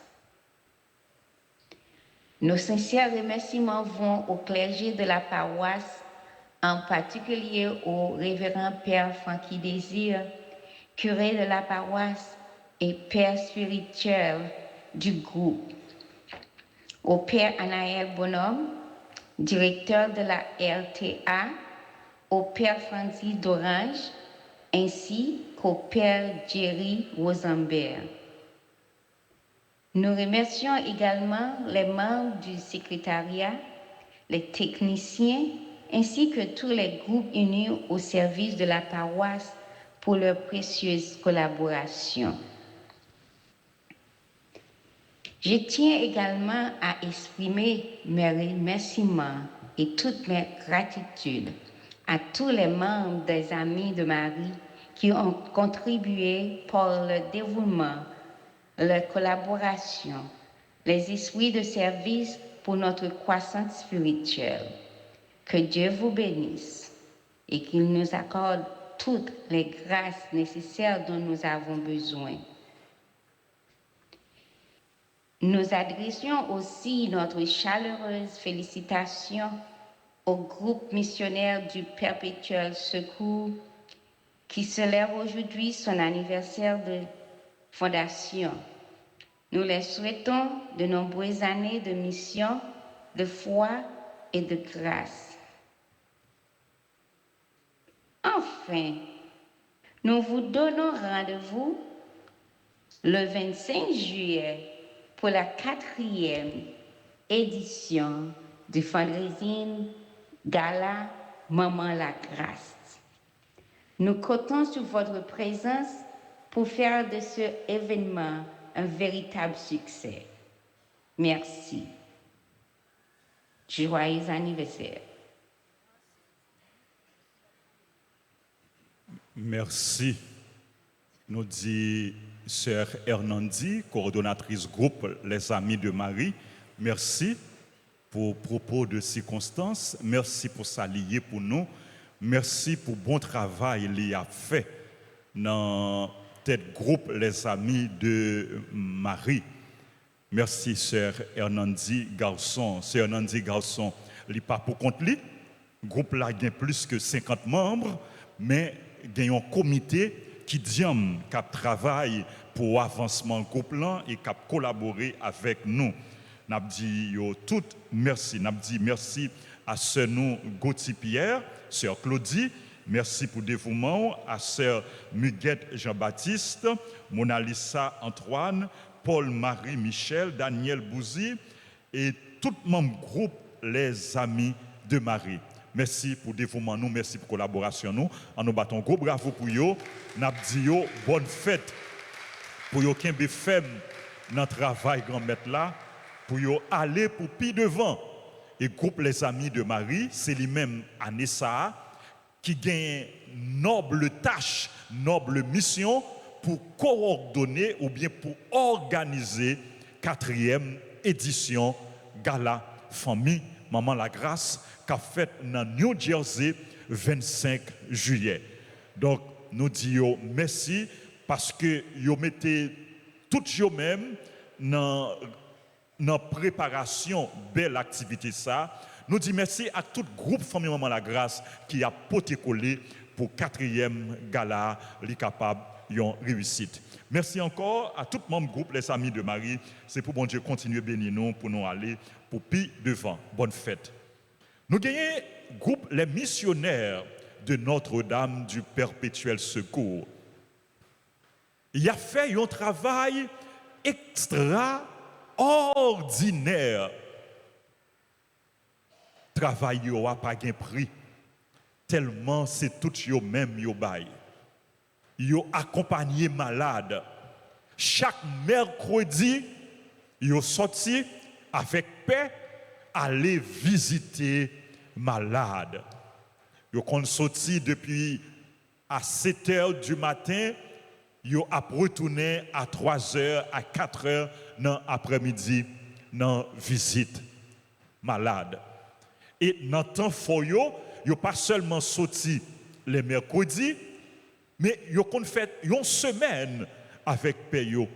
Nos sincères remerciements vont au clergé de la paroisse, en particulier au révérend Père Francky Désir, curé de la paroisse, et père spirituel du groupe, au père Anaël Bonhomme, directeur de la RTA, au père Francis d'Orange, ainsi qu'au père Jerry Rosenberg. Nous remercions également les membres du secrétariat, les techniciens, ainsi que tous les groupes unis au service de la paroisse pour leur précieuse collaboration. Je tiens également à exprimer mes remerciements et toute mes gratitude à tous les membres des Amis de Marie qui ont contribué par le dévouement, leur collaboration, les esprits de service pour notre croissance spirituelle. Que Dieu vous bénisse et qu'il nous accorde toutes les grâces nécessaires dont nous avons besoin. Nous adressions aussi notre chaleureuse félicitation au groupe missionnaire du Perpétuel Secours qui célèbre aujourd'hui son anniversaire de fondation. Nous les souhaitons de nombreuses années de mission, de foi et de grâce. Enfin, nous vous donnons rendez-vous le 25 juillet pour la 4e édition du fundraising Gala Maman la Grâce. Nous comptons sur votre présence pour faire de ce événement un véritable succès. Merci. Joyeux anniversaire. Merci, nous dit Sœur Hernandi, coordonnatrice groupe Les Amis de Marie. Merci pour propos de circonstances. Merci pour s'allier pour nous. Merci pour bon travail qu'il a fait dans tête groupe Les Amis de Marie. Merci, Sœur Hernandi Garçon. Sœur Hernandi Garçon, il n'est pas pour compte lui. Le groupe là a plus que 50 membres, mais il y a un comité qui travaille pour l'avancement du groupe là et qui a collaboré avec nous. Nous avons dit tout merci. Nous avons dit merci à Sœur nous Gauthier Pierre, Sœur Claudie. Merci pour le dévouement à Sœur Muguette Jean-Baptiste, Monalisa Antoine, Paul-Marie Michel, Daniel Bouzy et tout le membre groupe Les Amis de Marie. Merci pour le dévouement nous, merci pour la collaboration nous. En nous battons gros bravo pour vous. Nous disons bonne fête pour vous qui avez fait notre travail grand-maître là, pour vous aller pour plus devant. Et groupe Les Amis de Marie, c'est lui-même Anessa qui gagne noble tâche, noble mission pour coordonner ou bien pour organiser 4e édition Gala Famille Maman la Grâce qu'a fait dans New Jersey 25 juillet. Donc nous disons merci parce que vous mettez tout vous-même dans la préparation belle activité ça. Nous disons merci à tout groupe Famille Maman la Grâce qui a porté collé pour 4e gala, les capables yon réussite. Merci encore à tout membre groupe Les Amis de Marie. C'est pour bon Dieu continuer bénir nous pour nous aller pour plus devant. Bonne fête. Nous gagnons groupe Les Missionnaires de Notre-Dame du Perpétuel Secours. Il a fait un travail extraordinaire. Travail yo a pas gain prix tellement c'est tout yo même yo bail. Yo accompagné malade. Chaque mercredi yo sorti avec paix aller visiter malade. Yo kon sorti depuis à 7h du matin, yo a retourné à 3h à 4h dans après-midi dans visite malade. Et dans le temps fort, yo pas seulement sorti les mercredis, mais yo kon fait une semaine avec payo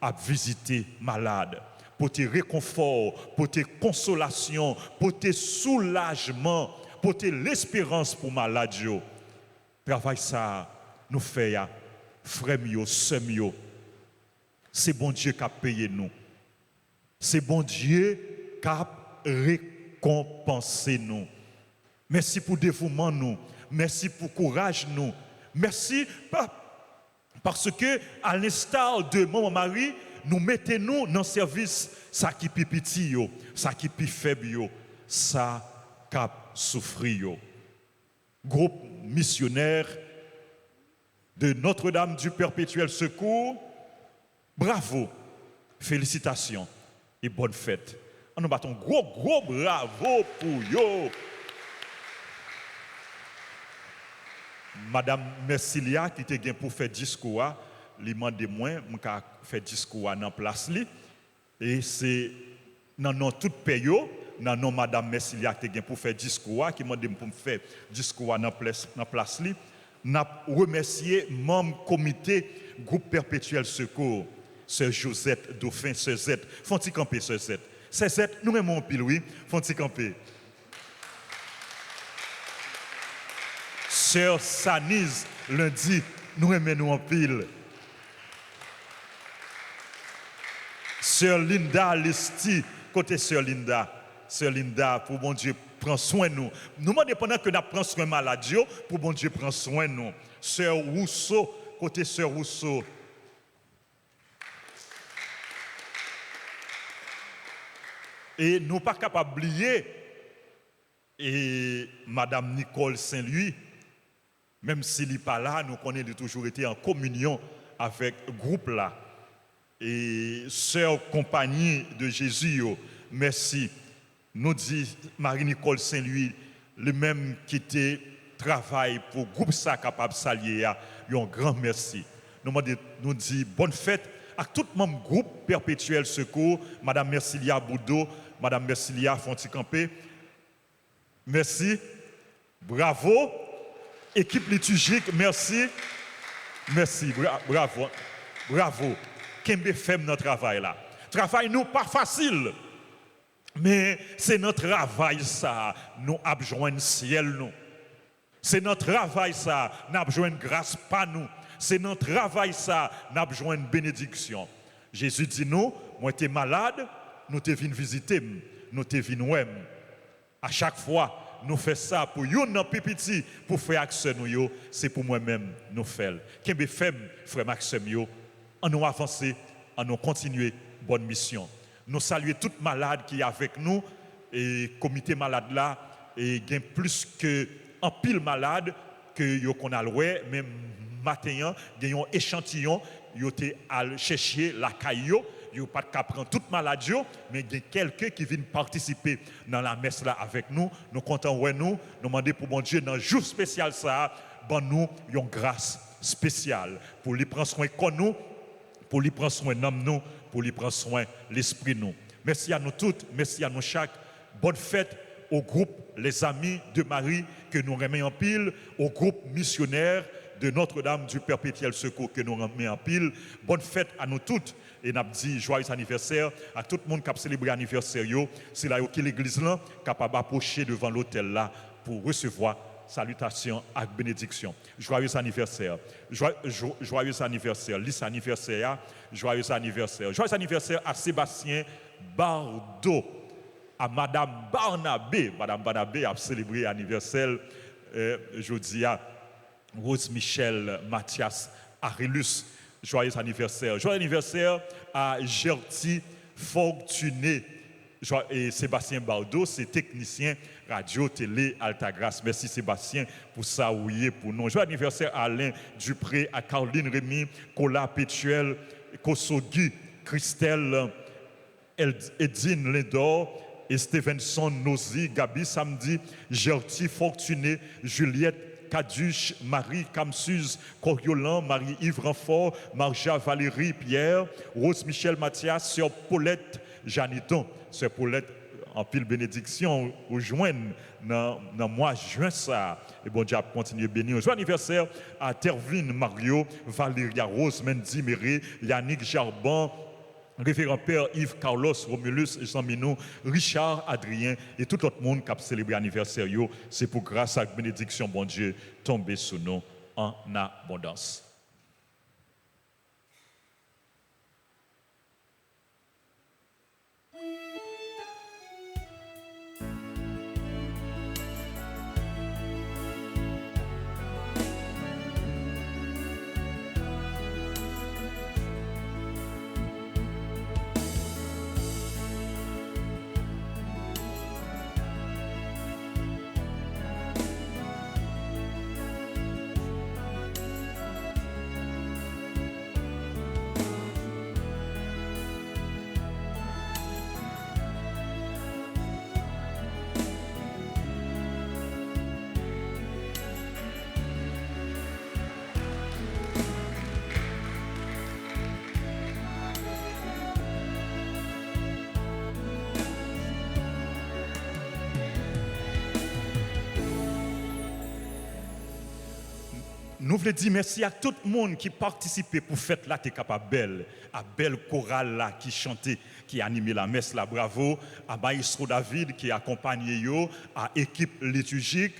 à visiter malade pour te réconfort, pour te consolation, pour te soulagement, pour te l'espérance pour malade yo. Travail ça nous fait ya frère yo, sœur yo. C'est bon Dieu qui a payé nous. C'est bon Dieu qui a récompensé nous. Merci pour le dévouement nous. Merci pour le courage nous. Merci parce que, à l'instar de mon mari, nous mettons-nous dans le service, ça qui est petit, ça qui est faible, ça qui a souffert. Groupe missionnaire de Notre-Dame du Perpétuel Secours, bravo, félicitations et bonne fête. Nous battons gros bravo pour eux. Madame Mercilia qui était pour faire discours, lui demande moi pour faire discours dans place li et c'est dans toute pays dans Madame Mercilia qui était pour faire discours qui demande pour faire discours dans place li n'a remercié membre comité groupe Perpétuel Secours Sœur Josette Dauphin Sœur Z font-ils camper Sœur Z Sœur Z nous même en pile oui font-ils camper Sœur Sanise, lundi, nous aimons en pile. Sœur Linda Lesti, côté Sœur Linda, pour bon Dieu, prend soin de nous. Nous demandons pendant que nous prenons soin de maladie, pour bon Dieu, prend soin de nous. Sœur Rousseau, côté Sœur Rousseau. Et nous ne sommes pas capables d'oublier, et Madame Nicole Saint-Louis, même s'il n'est pas là, nous connaissons de toujours été en communion avec le groupe là. Et sœur compagnie de Jésus, merci. Nous dit Marie-Nicole Saint-Louis, le même qui était travail pour le groupe ça capable de s'allier, un grand merci. Nous dit bonne fête à tout le membre groupe Perpétuel Secours, Madame Mercilia Boudot, Madame Mercilia Fonticampé. Merci, bravo. Équipe liturgique, merci. Merci, bravo. Kembe fait notre travail là. Travail nous pas facile. Mais c'est notre travail ça, nous abjoignons ciel nous. C'est notre travail ça, nous abjoignons grâce pas nous. C'est notre travail ça, nous abjoignons bénédiction. Jésus dit nous, moi t'es malade, nous t'es venu visiter, nous t'es venu ouais. À chaque fois nous faisons ça pour yon petit pour frère Maxime nous c'est pour moi-même nous faire. Kembe femme frère Maxime yo, on nous avancer, on nous continuer bonne mission. Nous saluer toutes malades qui est avec nous et comité malade là et gain plus que en pile malade que yo qu'on a loué même matin gain un échantillon yo té al chercher la caillou yo pas de prendre toute maladie mais il y a quelqu'un qui vient participer dans la messe là avec nous nous comptons ouais nous demander pour bon Dieu dans le jour spécial ça bon nous une grâce spéciale pour lui prendre soin de nous pour lui prendre soin de nous pour lui prendre soin de l'esprit nous merci à nous toutes merci à nous chaque bonne fête au groupe les amis de Marie que nous remettons en pile au groupe missionnaire de Notre-Dame du Perpétuel Secours que nous remettons en pile bonne fête à nous toutes. Et nous avons dit joyeux anniversaire à tout le monde qui a célébré l'anniversaire. C'est là que l'église là capable d'approcher devant l'autel là pour recevoir salutations et bénédiction. Joyeux anniversaire. Joyeux anniversaire. Lys anniversaire. Joyeux anniversaire. Joyeux anniversaire à Sébastien Bardot, à Madame Barnabé. Madame Barnabé a célébré l'anniversaire jeudi à Rose Michel Mathias Arilus. Joyeux anniversaire. Joyeux anniversaire à Gertie Fortuné et Sébastien Bardot, c'est technicien radio, télé, Altagrace. Merci Sébastien pour ça pour nous. Joyeux anniversaire à Alain Dupré, à Caroline Rémy, Cola Pétuel, Kosogui, Christelle, Edine Lindor, et Stevenson Nozy, Gabi Samedi, Gertie Fortuné, Juliette Caduche, Marie Camsuz, Coriolan, Marie-Yves Renfort, Marja Valérie Pierre, Rose Michel Mathias, Sœur Paulette Janiton. Sœur Paulette, en pile bénédiction, au juin, dans mois juin ça. Et bon Dieu a continué à bénir. Joyeux anniversaire à Tervine Mario, Valéria Rose, Mendy Méré, Yannick Jarbon, Révérend Père Yves Carlos Romulus Jean-Minou, Richard Adrien et tout le monde qui a célébré l'anniversaire, c'est pour grâce à la bénédiction, bon Dieu, tomber sur nous en abondance. nous voulons dire merci à tout le monde qui participait pour fête là, t'es capable belle, à belle chorale là qui chantait, qui animait la messe là, bravo, à Maestro David qui accompagnait yo, à équipe liturgique,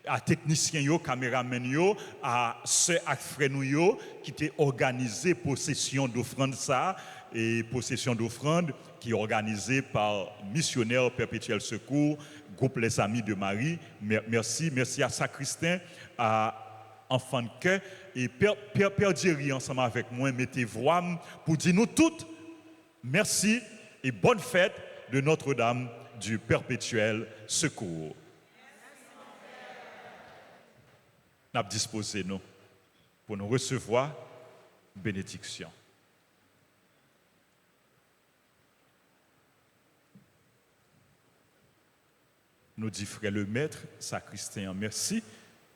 à technicien yo, caméraman yo, à sœur et frère nous yo qui t'est organisé possession d'offrande ça et possession d'offrande qui est organisée par Missionnaires Perpétuel Secours, groupe Les Amis de Marie. Merci à Sacristain, à Enfant de Cœur et Père Jerry ensemble avec moi, mettez voix pour dire nous toutes merci et bonne fête de Notre-Dame du Perpétuel Secours. Nous avons disposé nous pour nous recevoir bénédiction. Nous dit frère le maître, sacristain, merci.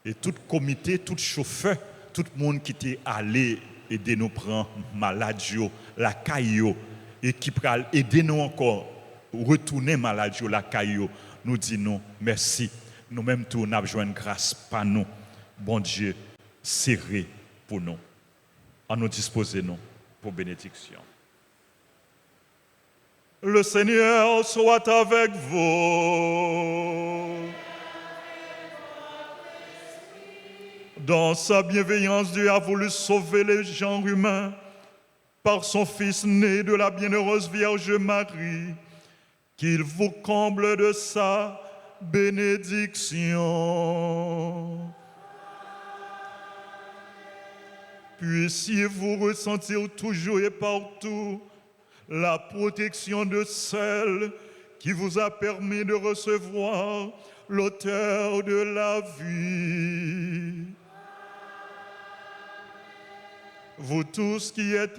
Et tout comité, tout chauffeur, tout le monde qui était allé aider nous prendre malade, la caillou, et qui pral aider nous encore, retourner malade, la caillou, nous disons merci. Nous-mêmes, nous avons besoin de grâce par nous. Bon Dieu, serré pour nous. À nous disposer nous pour bénédiction. Le Seigneur soit avec vous. Dans sa bienveillance, Dieu a voulu sauver les gens humains par son Fils né de la bienheureuse Vierge Marie, qu'il vous comble de sa bénédiction. Puissiez-vous ressentir toujours et partout la protection de celle qui vous a permis de recevoir l'auteur de la vie. Vous tous qui êtes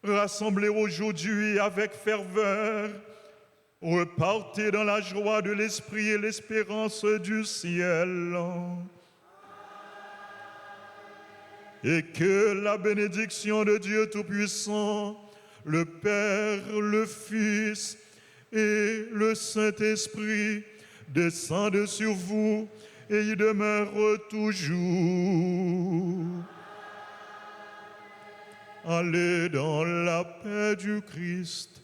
rassemblés aujourd'hui avec ferveur, repartez dans la joie de l'Esprit et l'espérance du ciel. Et que la bénédiction de Dieu Tout-Puissant, le Père, le Fils et le Saint-Esprit descendent sur vous et y demeurent toujours. Allez dans la paix du Christ.